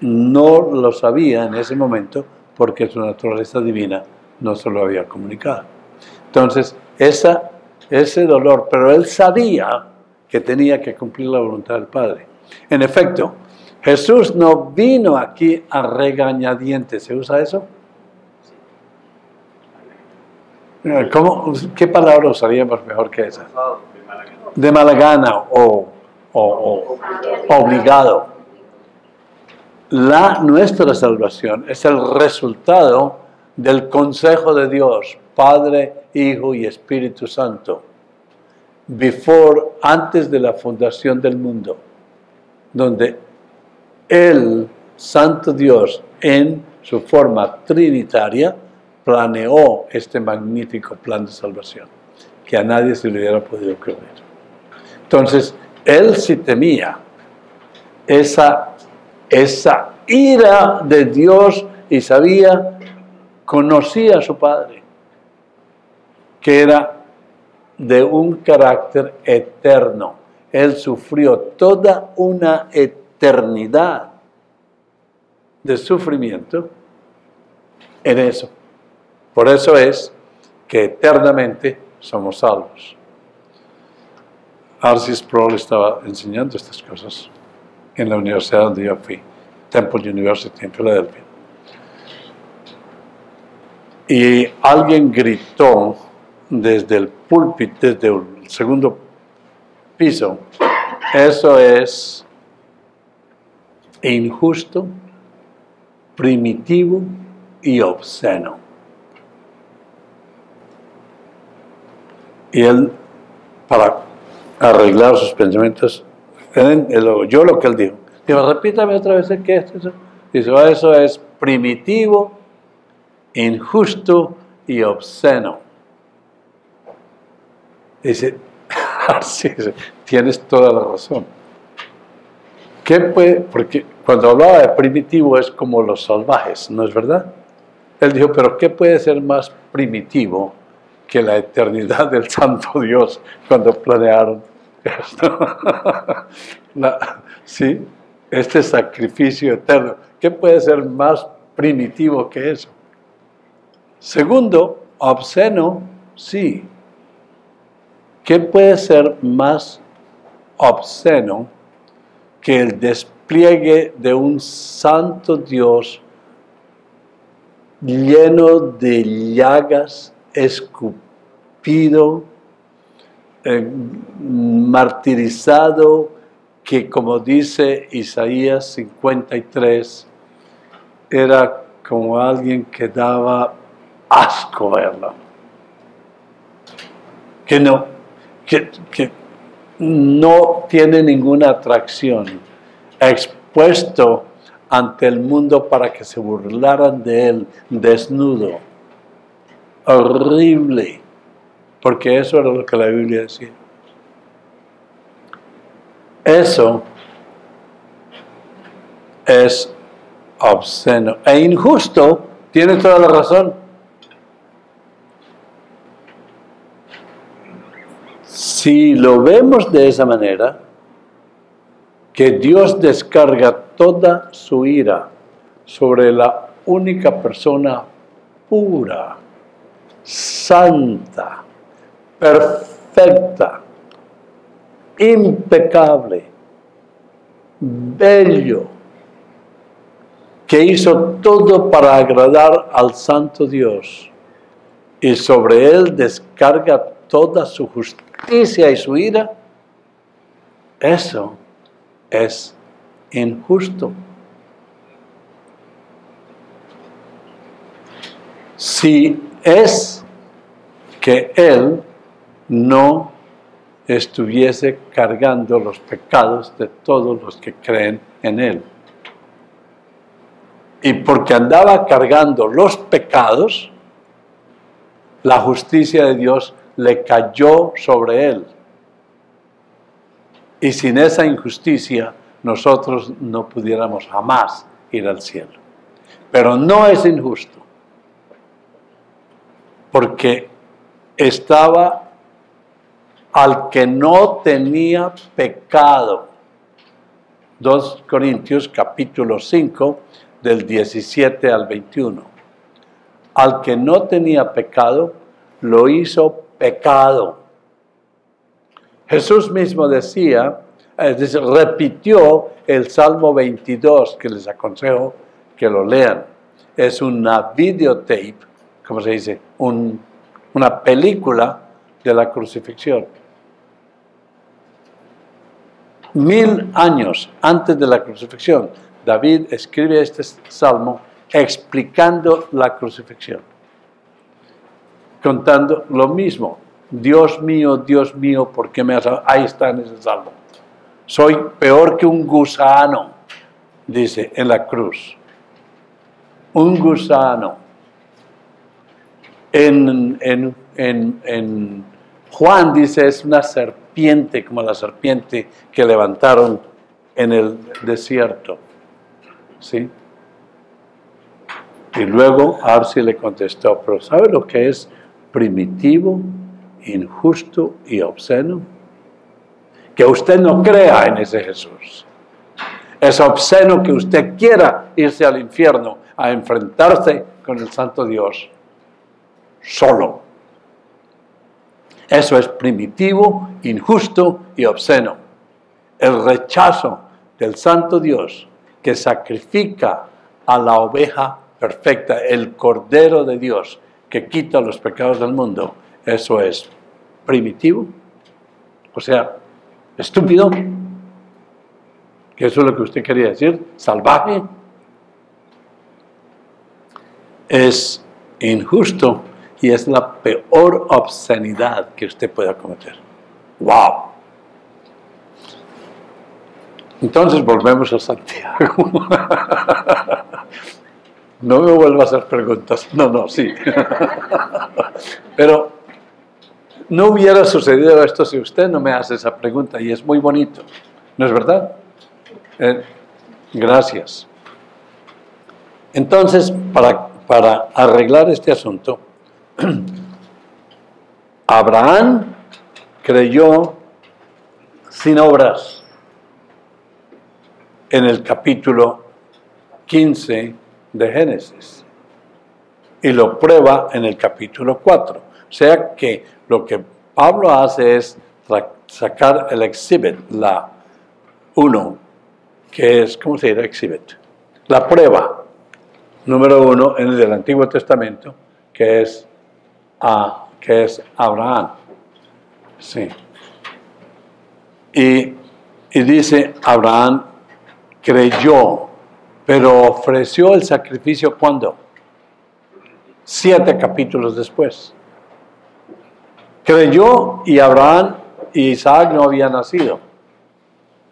no lo sabía en ese momento porque su naturaleza divina no se lo había comunicado. Entonces, ese dolor, pero él sabía que tenía que cumplir la voluntad del Padre. En efecto, Jesús no vino aquí a regañadientes. ¿Se usa eso? ¿Qué palabra usaríamos mejor que esa? De mala gana o obligado. Nuestra salvación es el resultado del consejo de Dios, Padre, Hijo y Espíritu Santo, antes de la fundación del mundo, donde el Santo Dios, en su forma trinitaria, planeó este magnífico plan de salvación, que a nadie se le hubiera podido ocurrir. Entonces, él sí temía esa ira de Dios y conocía a su Padre, que era de un carácter eterno. Él sufrió toda una eternidad de sufrimiento en eso. Por eso es que eternamente somos salvos. R.C. Sproul estaba enseñando estas cosas en la universidad donde yo fui, Temple University en Filadelfia. Y alguien gritó desde el púlpito, desde el segundo piso, eso es injusto, primitivo y obsceno. Y él, para arreglar sus pensamientos, yo lo que él dijo, repítame otra vez qué es eso. Dice, eso es primitivo, injusto y obsceno. Dice, sí, tienes toda la razón. Porque cuando hablaba de primitivo es como los salvajes, ¿no es verdad? Él dijo, pero ¿qué puede ser más primitivo que la eternidad del Santo Dios cuando planearon ¿Sí? Este sacrificio eterno. ¿Qué puede ser más primitivo que eso? Segundo, obsceno, sí. ¿Qué puede ser más obsceno que el despliegue de un santo Dios lleno de llagas, escupido, martirizado, que como dice Isaías 53, era como alguien que daba asco verlo? Que no tiene ninguna atracción, expuesto ante el mundo para que se burlaran de él, desnudo, horrible, porque eso era lo que la Biblia decía. Eso es obsceno e injusto. Tiene toda la razón. Si lo vemos de esa manera, que Dios descarga toda su ira sobre la única persona pura, santa, perfecta, impecable, bello, que hizo todo para agradar al santo Dios, y sobre él descarga toda su justicia y su ira, eso es injusto. Si es que él no estuviese cargando los pecados de todos los que creen en él. Y porque andaba cargando los pecados, la justicia de Dios le cayó sobre él. Y sin esa injusticia, nosotros no pudiéramos jamás ir al cielo. Pero no es injusto, porque estaba al que no tenía pecado. 2 Corintios capítulo 5, del 17 al 21. Al que no tenía pecado, lo hizo pecado. Jesús mismo decía, repitió el Salmo 22, que les aconsejo que lo lean. Es una videotape, ¿cómo se dice? Una película de la crucifixión. 1000 años antes de la crucifixión, David escribe este salmo explicando la crucifixión, contando lo mismo. Dios mío, ¿por qué me has... Ahí está en ese salmo. Soy peor que un gusano, dice en la cruz. Un gusano. En Juan dice, es una serpiente, como la serpiente que levantaron en el desierto. ¿Sí? Y luego Arsi le contestó, pero ¿sabe lo que es primitivo, injusto y obsceno? Que usted no crea en ese Jesús. Es obsceno que usted quiera irse al infierno a enfrentarse con el Santo Dios solo. Eso es primitivo, injusto y obsceno. El rechazo del Santo Dios que sacrifica a la oveja perfecta, el Cordero de Dios que quita los pecados del mundo, eso es primitivo, o sea, estúpido, que eso es lo que usted quería decir, salvaje, es injusto y es la peor obscenidad que usted pueda cometer. ¡Wow! Entonces volvemos a Santiago. No me vuelva a hacer preguntas. No, sí. Pero no hubiera sucedido esto si usted no me hace esa pregunta, y es muy bonito. ¿No es verdad? Gracias. Entonces, para arreglar este asunto, Abraham creyó sin obras en el capítulo 15 de Génesis y lo prueba en el capítulo 4. O sea que lo que Pablo hace es sacar el exhibit, la 1, que es, ¿cómo se dirá exhibit? La prueba número 1 en el del Antiguo Testamento, que es Abraham. Sí. Y dice, Abraham creyó, pero ofreció el sacrificio ¿cuándo? 7 capítulos después. Creyó y Abraham y Isaac no habían nacido.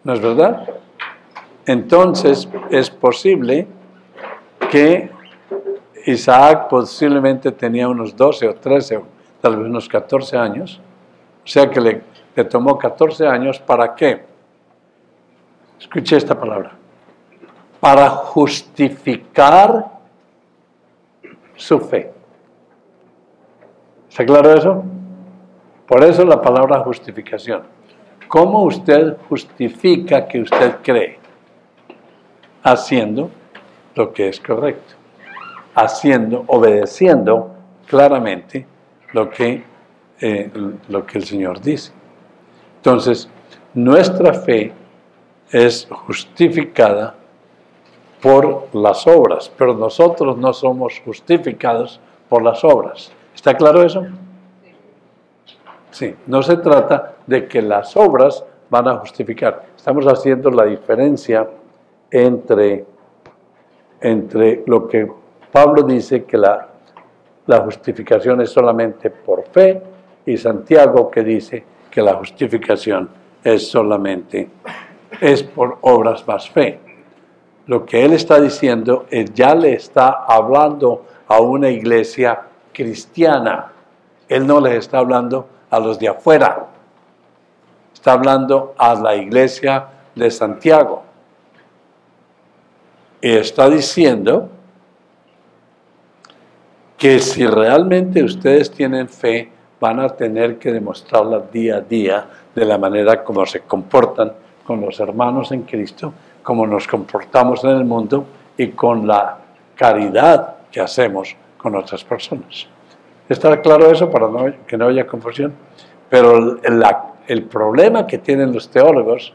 ¿No es verdad? Entonces es posible que Isaac posiblemente tenía unos 12 o 13, o tal vez unos 14 años. O sea que le tomó 14 años, ¿para qué? Escuche esta palabra. Para justificar su fe. ¿Está claro eso? Por eso la palabra justificación. ¿Cómo usted justifica que usted cree? Haciendo lo que es correcto. Obedeciendo claramente lo que el Señor dice. Entonces, nuestra fe es justificada por las obras, pero nosotros no somos justificados por las obras. ¿Está claro eso? Sí, no se trata de que las obras van a justificar. Estamos haciendo la diferencia entre lo que Pablo dice que la justificación es solamente por fe y Santiago que dice que la justificación es por obras más fe. Lo que él está diciendo es ya le está hablando a una iglesia cristiana. Él no les está hablando a los de afuera. Está hablando a la iglesia de Santiago. Y está diciendo que si realmente ustedes tienen fe, van a tener que demostrarla día a día de la manera como se comportan con los hermanos en Cristo, como nos comportamos en el mundo y con la caridad que hacemos con otras personas. ¿Está claro eso para que no haya confusión? Pero el problema que tienen los teólogos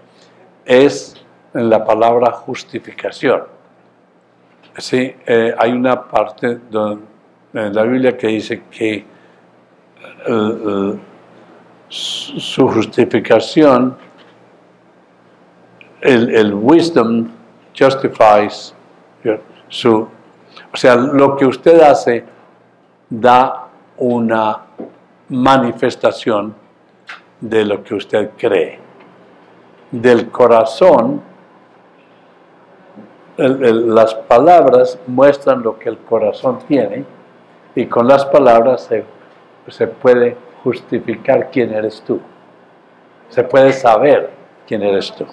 es en la palabra justificación. Sí, hay una parte en la Biblia que dice que su justificación, el wisdom justifies, o sea, lo que usted hace da una manifestación de lo que usted cree. Del corazón, las palabras muestran lo que el corazón tiene y con las palabras se puede justificar quién eres tú. Se puede saber quién eres tú.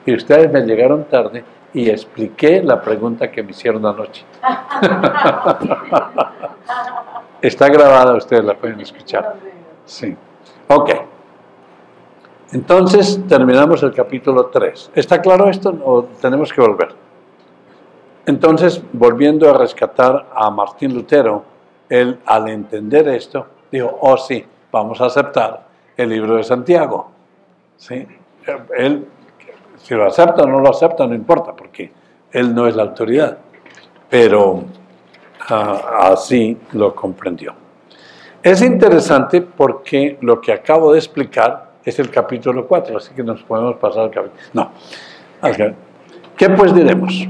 Y ustedes me llegaron tarde y expliqué la pregunta que me hicieron anoche. Está grabada, ustedes la pueden escuchar. Sí. Ok. Entonces, terminamos el capítulo 3. ¿Está claro esto o tenemos que volver? Entonces, volviendo a rescatar a Martín Lutero, él, al entender esto, dijo, oh sí, vamos a aceptar el libro de Santiago. ¿Sí? Él, si lo acepta o no lo acepta, no importa, porque él no es la autoridad. Pero así lo comprendió. Es interesante porque lo que acabo de explicar es el capítulo 4, así que nos podemos pasar al capítulo. No. ¿Qué pues diremos?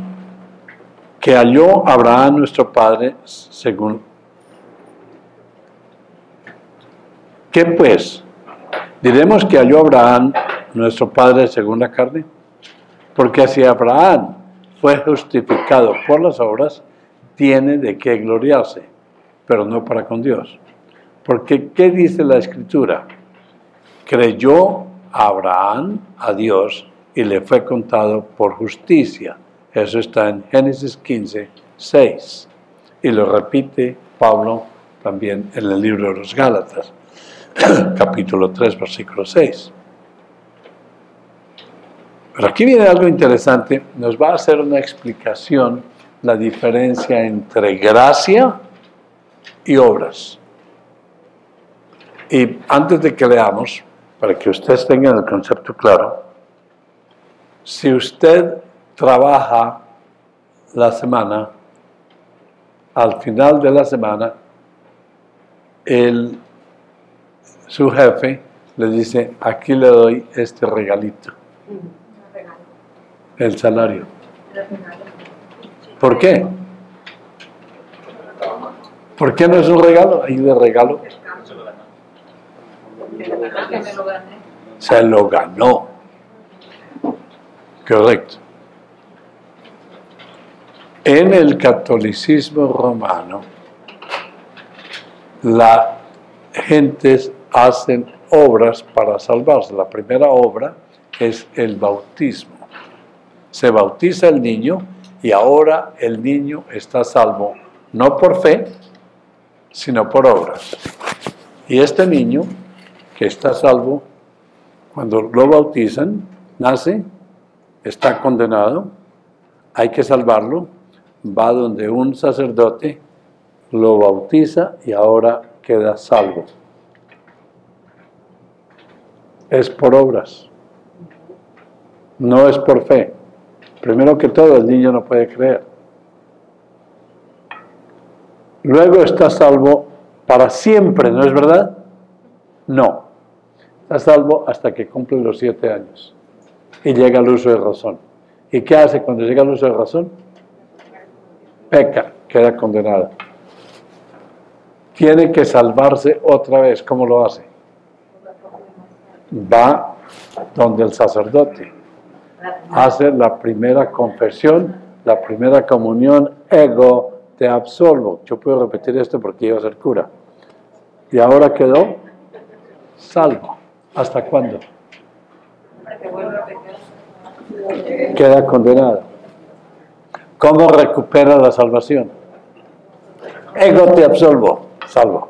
Que halló Abraham nuestro padre según... ¿Qué pues? ¿Diremos que halló Abraham nuestro padre según la carne? Porque si Abraham fue justificado por las obras, tiene de qué gloriarse, pero no para con Dios. Porque, ¿qué dice la Escritura? Creyó Abraham a Dios y le fue contado por justicia. Eso está en Génesis 15, 6. Y lo repite Pablo también en el libro de los Gálatas, capítulo 3, versículo 6. Pero aquí viene algo interesante, nos va a hacer una explicación, la diferencia entre gracia y obras. Y antes de que leamos, para que ustedes tengan el concepto claro, si usted trabaja la semana, al final de la semana, su jefe le dice, aquí le doy este regalito, el salario. ¿Por qué? ¿Por qué no es un regalo? Ahí de regalo. Se lo ganó. Correcto. En el catolicismo romano, las gentes hacen obras para salvarse. La primera obra es el bautismo. Se bautiza el niño y ahora el niño está salvo, no por fe, sino por obras. Y este niño que está salvo, cuando lo bautizan, nace, está condenado, hay que salvarlo, va donde un sacerdote, lo bautiza y ahora queda salvo. Es por obras, no es por fe. Primero que todo, el niño no puede creer. Luego está salvo para siempre, ¿no es verdad? No. Está salvo hasta que cumple los 7 años y llega al uso de razón. ¿Y qué hace cuando llega al uso de razón? Peca, queda condenado. Tiene que salvarse otra vez. ¿Cómo lo hace? Va donde el sacerdote. Hace la primera confesión, la primera comunión, ego, te absolvo. Yo puedo repetir esto porque iba a ser cura. Y ahora quedó salvo. ¿Hasta cuándo? Queda condenado. ¿Cómo recupera la salvación? Ego te absolvo, salvo.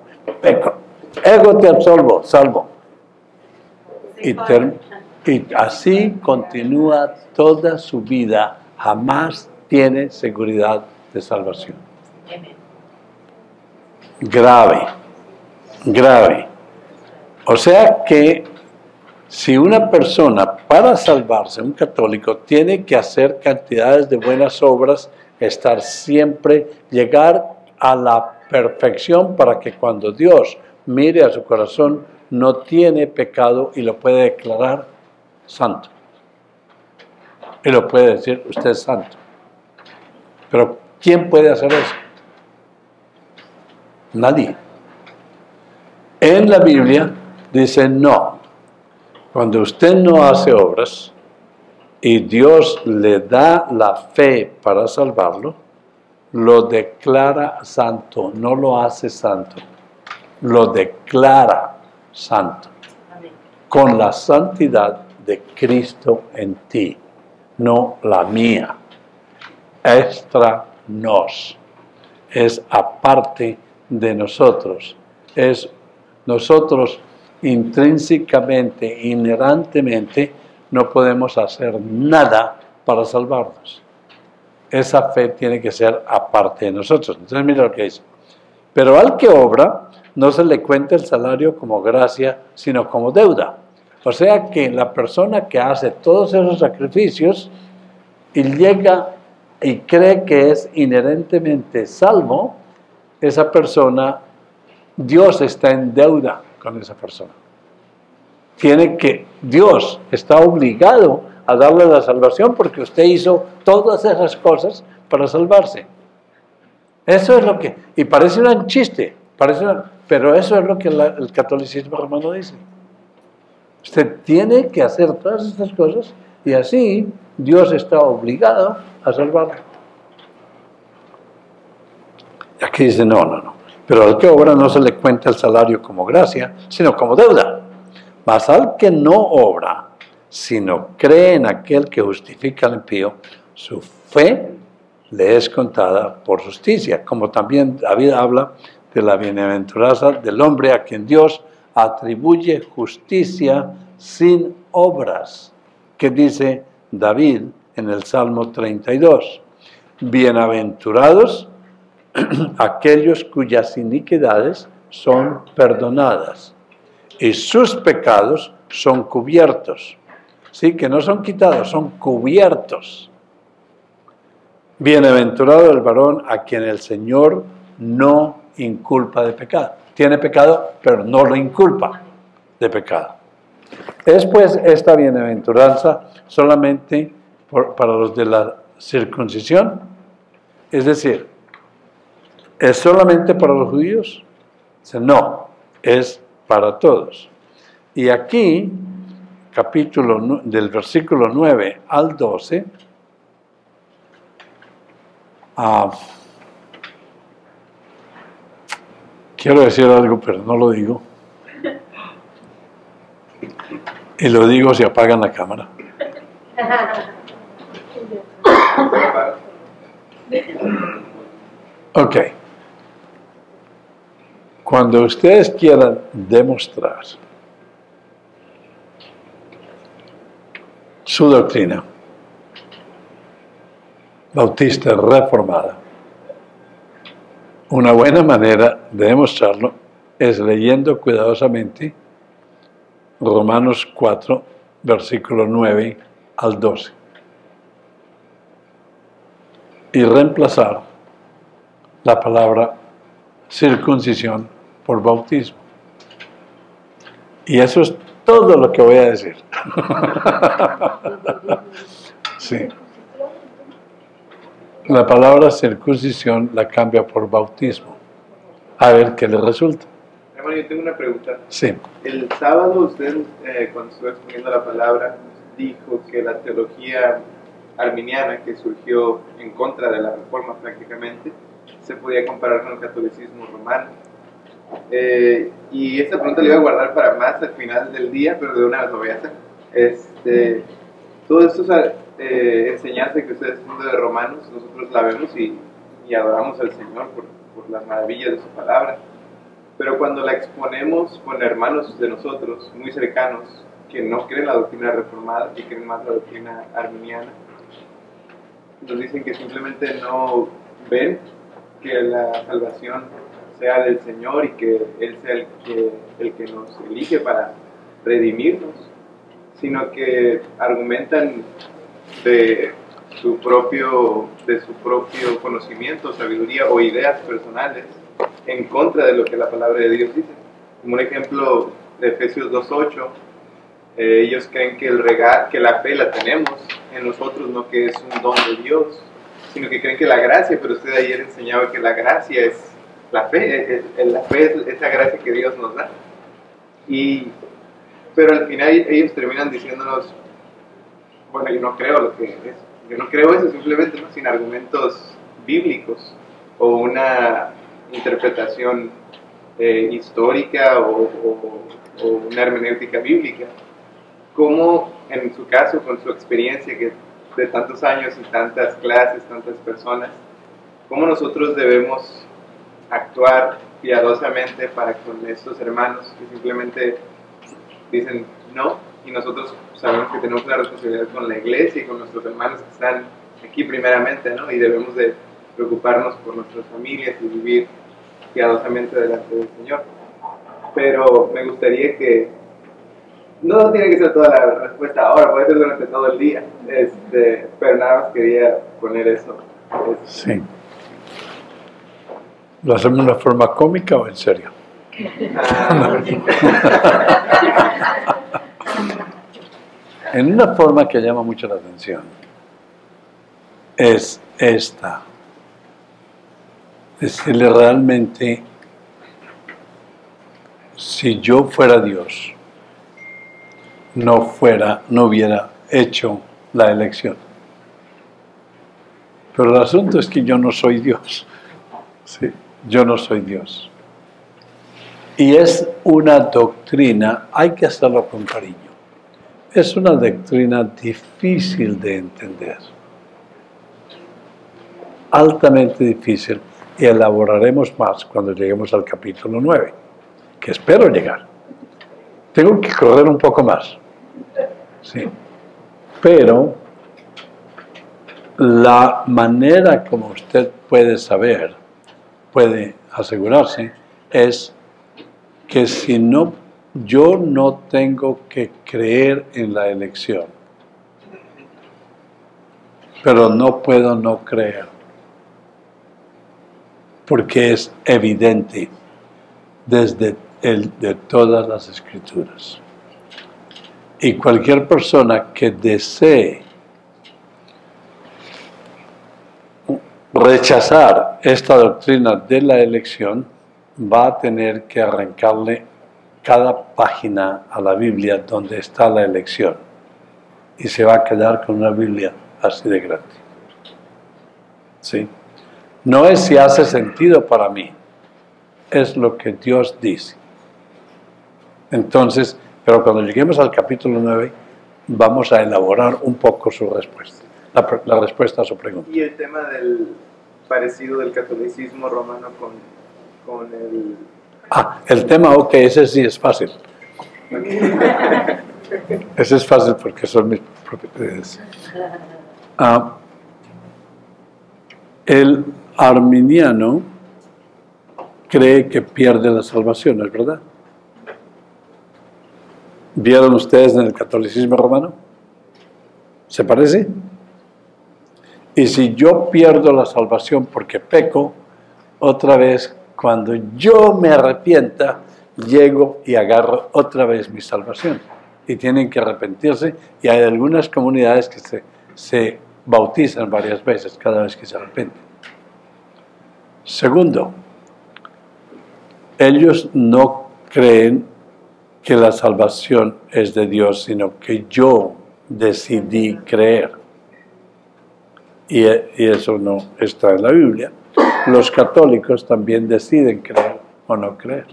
Ego te absolvo, salvo. Y así continúa toda su vida. Jamás tiene seguridad de salvación. Grave. Grave. O sea que si una persona para salvarse, un católico, tiene que hacer cantidades de buenas obras, estar siempre, llegar a la perfección para que cuando Dios mire a su corazón, no tiene pecado y lo puede declarar santo. Y lo puede decir, usted es santo. Pero ¿quién puede hacer eso? Nadie. En la Biblia dice no. Cuando usted no hace obras y Dios le da la fe para salvarlo, lo declara santo, no lo hace santo, lo declara santo, con la santidad de Cristo en ti, no la mía. Extra nos, es aparte de nosotros, es nosotros intrínsecamente, inherentemente, no podemos hacer nada para salvarnos. Esa fe tiene que ser aparte de nosotros. Entonces mira lo que dice. Pero al que obra, no se le cuenta el salario como gracia, sino como deuda. O sea que la persona que hace todos esos sacrificios y llega y cree que es inherentemente salvo, esa persona, Dios está en deuda con esa persona. Dios está obligado a darle la salvación porque usted hizo todas esas cosas para salvarse. Eso es lo que, y parece un chiste, pero eso es lo que el catolicismo romano dice. Usted tiene que hacer todas estas cosas y así Dios está obligado a salvarlo. Y aquí dice, no. Pero al que obra no se le cuenta el salario como gracia, sino como deuda. Mas al que no obra, sino cree en aquel que justifica al impío, su fe le es contada por justicia. Como también David habla de la bienaventuranza del hombre a quien Dios atribuye justicia sin obras, que dice, David en el Salmo 32. Bienaventurados aquellos cuyas iniquidades son perdonadas y sus pecados son cubiertos. Sí, que no son quitados, son cubiertos. Bienaventurado el varón a quien el Señor no inculpa de pecado. Tiene pecado, pero no lo inculpa de pecado. Es pues esta bienaventuranza solamente para los de la circuncisión, es decir, ¿es solamente para los judíos? No, es para todos. Y aquí, capítulo del versículo 9 al 12, quiero decir algo, pero no lo digo. Y lo digo si apagan la cámara. Ok. Cuando ustedes quieran demostrar su doctrina bautista reformada, una buena manera de demostrarlo es leyendo cuidadosamente Romanos 4, versículo 9 al 12. Y reemplazar la palabra circuncisión por bautismo. Y eso es todo lo que voy a decir. Sí. La palabra circuncisión la cambia por bautismo. A ver qué le resulta. Hermano, yo tengo una pregunta. Sí. El sábado usted, cuando estuvo exponiendo la palabra, dijo que la teología arminiana, que surgió en contra de la Reforma prácticamente, se podía comparar con el catolicismo romano. Y esta pregunta la iba a guardar para más al final del día, pero de una vez lo voy a hacer. Todo esto es enseñanza que ustedes están de Romanos, nosotros la vemos y adoramos al Señor por las maravillas de su palabra. Pero cuando la exponemos con hermanos de nosotros, muy cercanos, que no creen la doctrina reformada, que creen más la doctrina arminiana, nos dicen que simplemente no ven que la salvación sea del Señor y que Él sea el que nos elige para redimirnos, sino que argumentan de su propio conocimiento, sabiduría o ideas personales en contra de lo que la palabra de Dios dice. Como un ejemplo de Efesios 2:8, ellos creen que la fe la tenemos en nosotros, no que es un don de Dios, sino que creen que la gracia, pero usted ayer enseñaba que la gracia es la fe, la fe es esa gracia que Dios nos da. Pero al final ellos terminan diciéndonos, bueno, yo no creo lo que es, yo no creo eso, simplemente ¿no? Sin argumentos bíblicos o una interpretación histórica o una hermenéutica bíblica. ¿Cómo en su caso, con su experiencia de tantos años y tantas clases, tantas personas, cómo nosotros debemos actuar piadosamente para con estos hermanos que simplemente dicen no, y nosotros sabemos que tenemos una responsabilidad con la iglesia y con nuestros hermanos que están aquí primeramente, ¿no? Y debemos de preocuparnos por nuestras familias y vivir piadosamente delante del Señor? Pero me gustaría que no tiene que ser toda la respuesta ahora, puede ser durante todo el día, pero nada más quería poner eso. Sí. ¿Lo hacemos de una forma cómica o en serio? En una forma que llama mucho la atención es esta: decirle realmente, si yo fuera Dios, no hubiera hecho la elección. Pero el asunto es que yo no soy Dios. Sí, yo no soy Dios. Y es una doctrina, hay que hacerlo con cariño. Es una doctrina difícil de entender. Altamente difícil. Y elaboraremos más cuando lleguemos al capítulo 9, que espero llegar. Tengo que correr un poco más. Sí. Pero La manera como usted puede saber, puede asegurarse, es que si no, yo no tengo que creer en la elección, pero no puedo no creer, porque es evidente desde de todas las Escrituras. Y cualquier persona que desee rechazar esta doctrina de la elección va a tener que arrancarle cada página a la Biblia donde está la elección y se va a quedar con una Biblia así de grande. ¿Sí? No es si hace sentido para mí, es lo que Dios dice. Entonces, pero cuando lleguemos al capítulo 9 vamos a elaborar un poco su respuesta, la respuesta a su pregunta. Y el tema del parecido del catolicismo romano con el... El tema, ok, ese sí es fácil. Ese es fácil porque son mis propiedades. El arminiano cree que pierde la salvación, ¿es verdad? ¿Vieron ustedes en el catolicismo romano? ¿Se parece? Y si yo pierdo la salvación porque peco, otra vez, cuando yo me arrepienta, llego y agarro otra vez mi salvación. Y tienen que arrepentirse, y hay algunas comunidades que se bautizan varias veces cada vez que se arrepienten. Segundo, ellos no creen que la salvación es de Dios, sino que yo decidí creer. Y eso no está en la Biblia. Los católicos también deciden creer o no creer.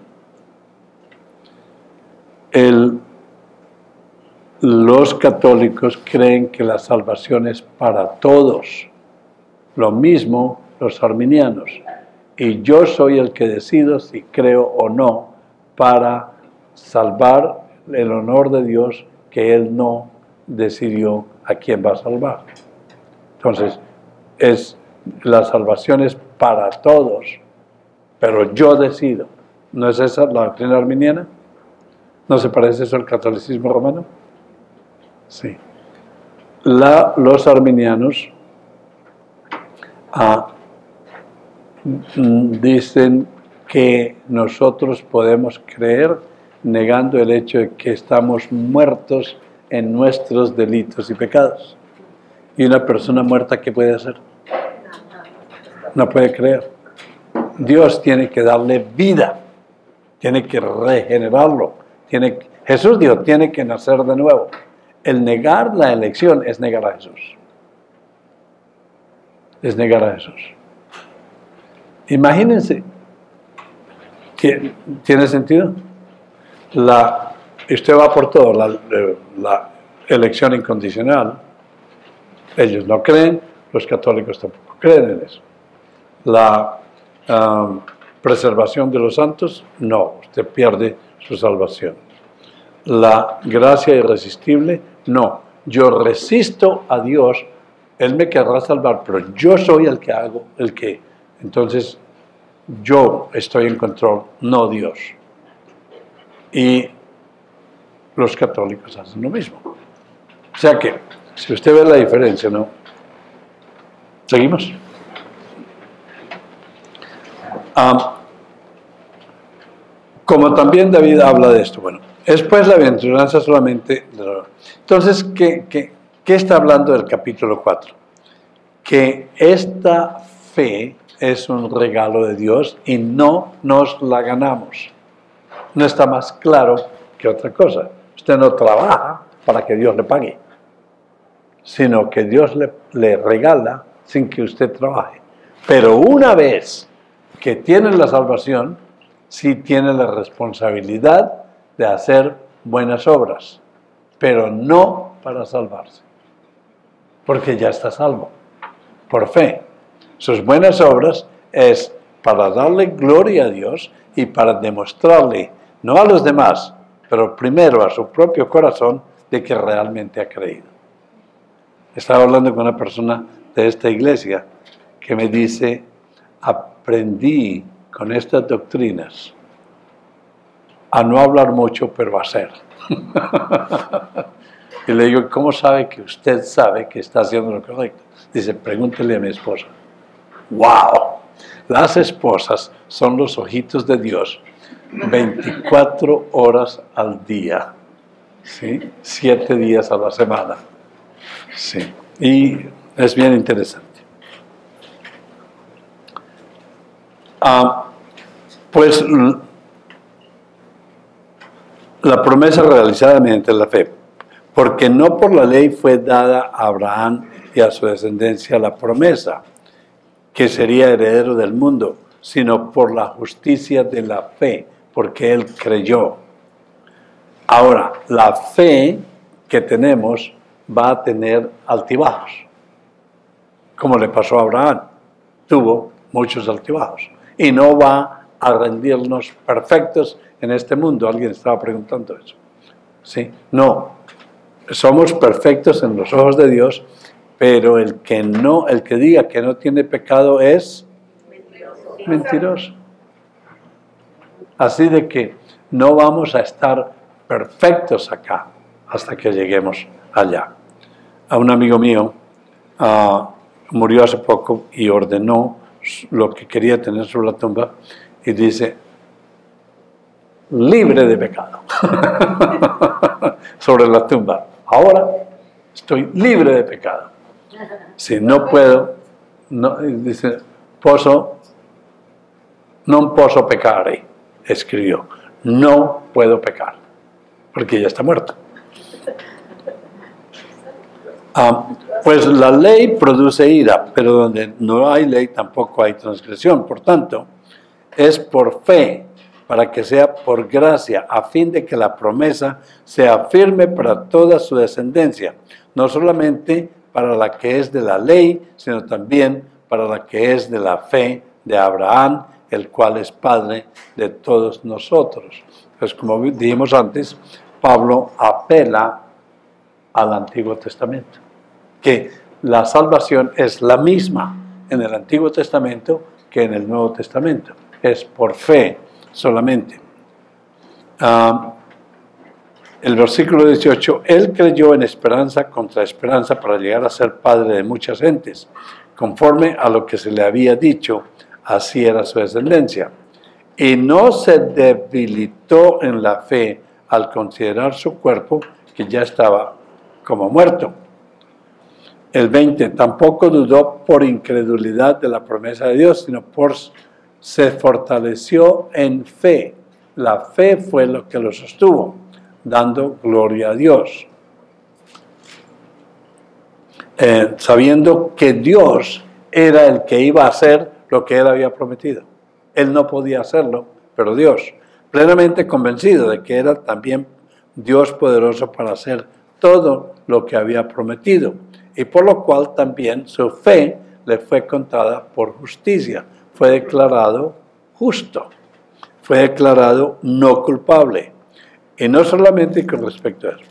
Los católicos creen que la salvación es para todos. Lo mismo los arminianos. Y yo soy el que decido si creo o no para salvar el honor de Dios, que Él no decidió a quién va a salvar. Entonces, la salvación es para todos, pero yo decido. ¿No es esa la doctrina arminiana? ¿No se parece eso al catolicismo romano? Sí. Los arminianos dicen que nosotros podemos creer negando el hecho de que estamos muertos en nuestros delitos y pecados. ¿Y una persona muerta qué puede hacer? No puede creer. Dios tiene que darle vida, tiene que regenerarlo. Jesús dijo, tiene que nacer de nuevo. El negar la elección es negar a Jesús. Es negar a Jesús. Imagínense, ¿tiene sentido? Usted va por todo, la elección incondicional. Ellos no creen, los católicos tampoco creen en eso. La preservación de los santos, no, usted pierde su salvación. La gracia irresistible, no. Yo resisto a Dios, Él me querrá salvar, pero yo soy el que hago, entonces yo estoy en control, no Dios. Y los católicos hacen lo mismo. O sea que, si usted ve la diferencia, ¿no? ¿Seguimos? Como también David habla de esto, bueno, es pues la bienaventuranza solamente. Entonces, ¿qué está hablando del capítulo 4? Que esta fe es un regalo de Dios y no nos la ganamos. No está más claro que otra cosa. Usted no trabaja para que Dios le pague, sino que Dios le regala sin que usted trabaje. Pero una vez que tiene la salvación, sí tiene la responsabilidad de hacer buenas obras, pero no para salvarse, porque ya está salvo, por fe. Sus buenas obras es para darle gloria a Dios y para demostrarle, no a los demás, pero primero a su propio corazón, de que realmente ha creído. Estaba hablando con una persona de esta iglesia que me dice, aprendí con estas doctrinas a no hablar mucho, pero a hacer. Y le digo, ¿cómo sabe que usted sabe que está haciendo lo correcto? Dice, pregúntele a mi esposa. ¡Wow! Las esposas son los ojitos de Dios 24 horas al día, ¿sí? 7 días a la semana. Sí. Y es bien interesante. Pues la promesa realizada mediante la fe, porque no por la ley fue dada a Abraham y a su descendencia la promesa, que sería heredero del mundo, sino por la justicia de la fe, porque él creyó. Ahora, la fe que tenemos va a tener altibajos, como le pasó a Abraham, tuvo muchos altibajos, y no va a rendirnos perfectos en este mundo. Alguien estaba preguntando eso. ¿Sí? No, somos perfectos en los ojos de Dios, pero el que diga que no tiene pecado es mentiroso. Así de que no vamos a estar perfectos acá hasta que lleguemos allá. A un amigo mío murió hace poco y ordenó lo que quería tener sobre la tumba y dice, libre de pecado. Sobre la tumba. Ahora estoy libre de pecado. Si no puedo, no, dice, non posso peccare, escribió. No puedo pecar, porque ya está muerto. Pues la ley produce ira, pero donde no hay ley tampoco hay transgresión. Por tanto, es por fe, para que sea por gracia, a fin de que la promesa sea firme para toda su descendencia, no solamente para la que es de la ley, sino también para la que es de la fe de Abraham, el cual es Padre de todos nosotros. Pues como dijimos antes, Pablo apela al Antiguo Testamento, que la salvación es la misma en el Antiguo Testamento que en el Nuevo Testamento, es por fe solamente. El versículo 18, él creyó en esperanza contra esperanza para llegar a ser padre de muchas gentes, conforme a lo que se le había dicho, así era su descendencia. Y no se debilitó en la fe al considerar su cuerpo, que ya estaba como muerto. El 20, tampoco dudó por incredulidad de la promesa de Dios, sino se fortaleció en fe. La fe fue lo que lo sostuvo, dando gloria a Dios. Sabiendo que Dios era el que iba a hacer lo que él había prometido. Él no podía hacerlo, pero Dios, plenamente convencido de que era también Dios poderoso para hacer todo lo que había prometido, y por lo cual también su fe le fue contada por justicia. Fue declarado justo, fue declarado no culpable. Y no solamente con respecto a eso.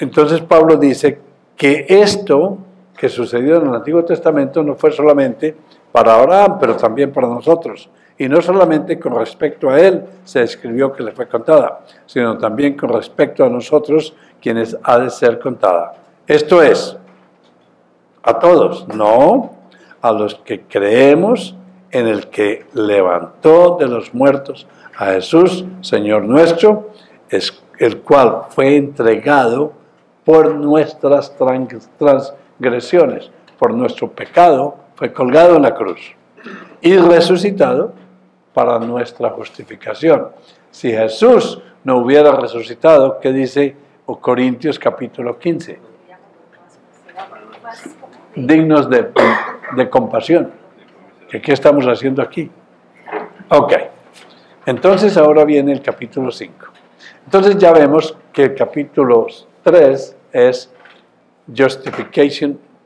Entonces Pablo dice que esto que sucedió en el Antiguo Testamento no fue solamente para Abraham, pero también para nosotros. Y no solamente con respecto a él se escribió que le fue contada, sino también con respecto a nosotros, quienes ha de ser contada. Esto es, a todos, no a los que creemos en el que levantó de los muertos a Jesús, Señor nuestro, el cual fue entregado por nuestras transgresiones, por nuestro pecado, fue colgado en la cruz y resucitado para nuestra justificación. Si Jesús no hubiera resucitado, ¿qué dice Corintios capítulo 15? Dignos de compasión. ¿Qué estamos haciendo aquí? Ok. Entonces ahora viene el capítulo 5. Entonces ya vemos que el capítulo 3 es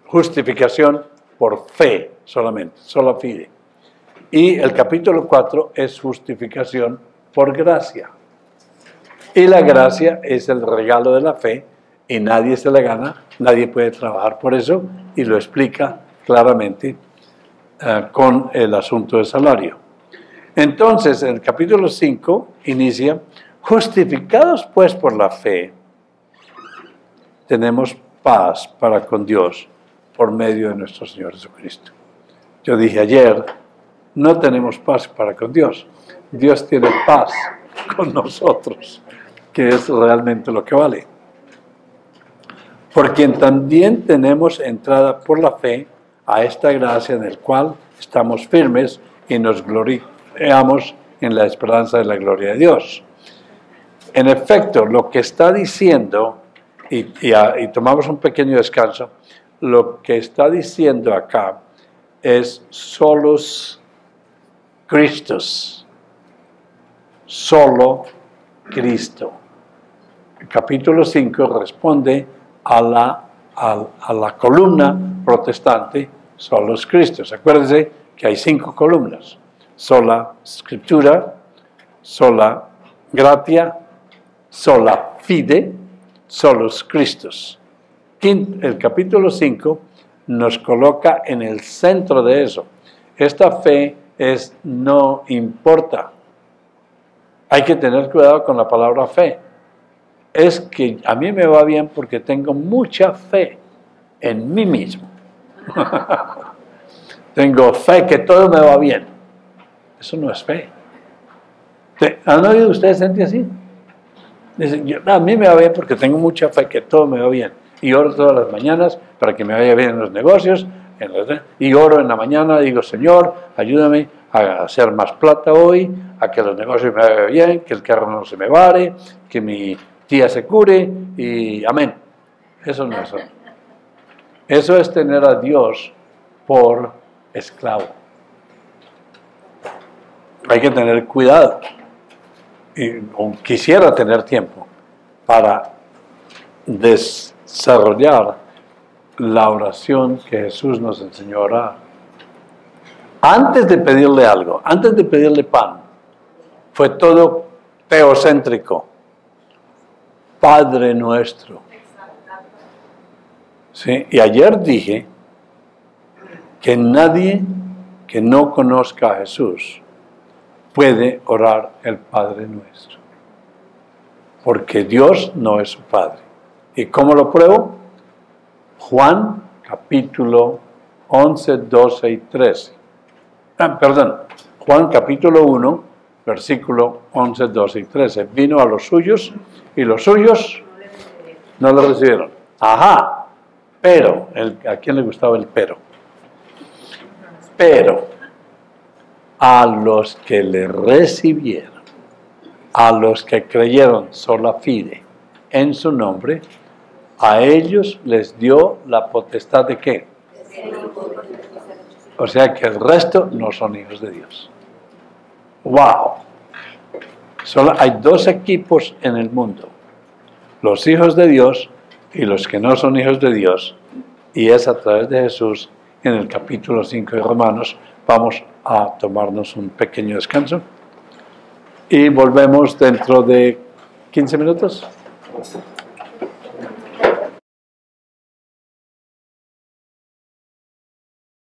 justificación por fe solamente, sola fide. Y el capítulo 4 es justificación por gracia. Y la gracia es el regalo de la fe y nadie se le gana, nadie puede trabajar por eso, y lo explica claramente con el asunto del salario. Entonces, en el capítulo 5 inicia, justificados pues por la fe, tenemos paz para con Dios por medio de nuestro Señor Jesucristo. Yo dije ayer, no tenemos paz para con Dios. Dios tiene paz con nosotros, que es realmente lo que vale. Por quien también tenemos entrada por la fe a esta gracia en el cual estamos firmes y nos gloriamos en la esperanza de la gloria de Dios. En efecto, lo que está diciendo, y tomamos un pequeño descanso, lo que está diciendo acá es solos Cristos, solo Cristo. El capítulo 5 responde a la columna protestante, solos Cristos. Acuérdense que hay 5 columnas: sola Scriptura, sola gratia, sola fide, solos Cristos. El capítulo 5 nos coloca en el centro de eso. Esta fe es no importa. Hay que tener cuidado con la palabra fe. Es que a mí me va bien porque tengo mucha fe en mí mismo. Tengo fe que todo me va bien. Eso no es fe. ¿Han oído ustedes gente así? Dicen, a mí me va bien porque tengo mucha fe que todo me va bien. Y oro todas las mañanas para que me vaya bien en los negocios. Y oro en la mañana, digo, Señor, ayúdame a hacer más plata hoy, a que los negocios me vayan bien, que el carro no se me vare, que mi tía se cure, y amén. Eso no es eso. Eso es tener a Dios por esclavo. Hay que tener cuidado. Y quisiera tener tiempo para desarrollar la oración que Jesús nos enseñó a orar. Antes de pedirle algo, antes de pedirle pan, fue todo teocéntrico. Padre nuestro. ¿Sí? Y ayer dije que nadie que no conozca a Jesús puede orar el Padre nuestro. Porque Dios no es su Padre. ¿Y cómo lo pruebo? Juan capítulo 11, 12 y 13. Juan capítulo 1, versículo 11, 12 y 13. Vino a los suyos y los suyos no lo recibieron. Ajá, pero, ¿a quién le gustaba el pero? Pero, a los que le recibieron, a los que creyeron sola fide en su nombre, a ellos les dio la potestad de ¿qué? O sea que el resto no son hijos de Dios. ¡Wow! Solo hay 2 equipos en el mundo: los hijos de Dios y los que no son hijos de Dios. Y es a través de Jesús. En el capítulo 5 de Romanos vamos a tomarnos un pequeño descanso y volvemos dentro de 15 minutos.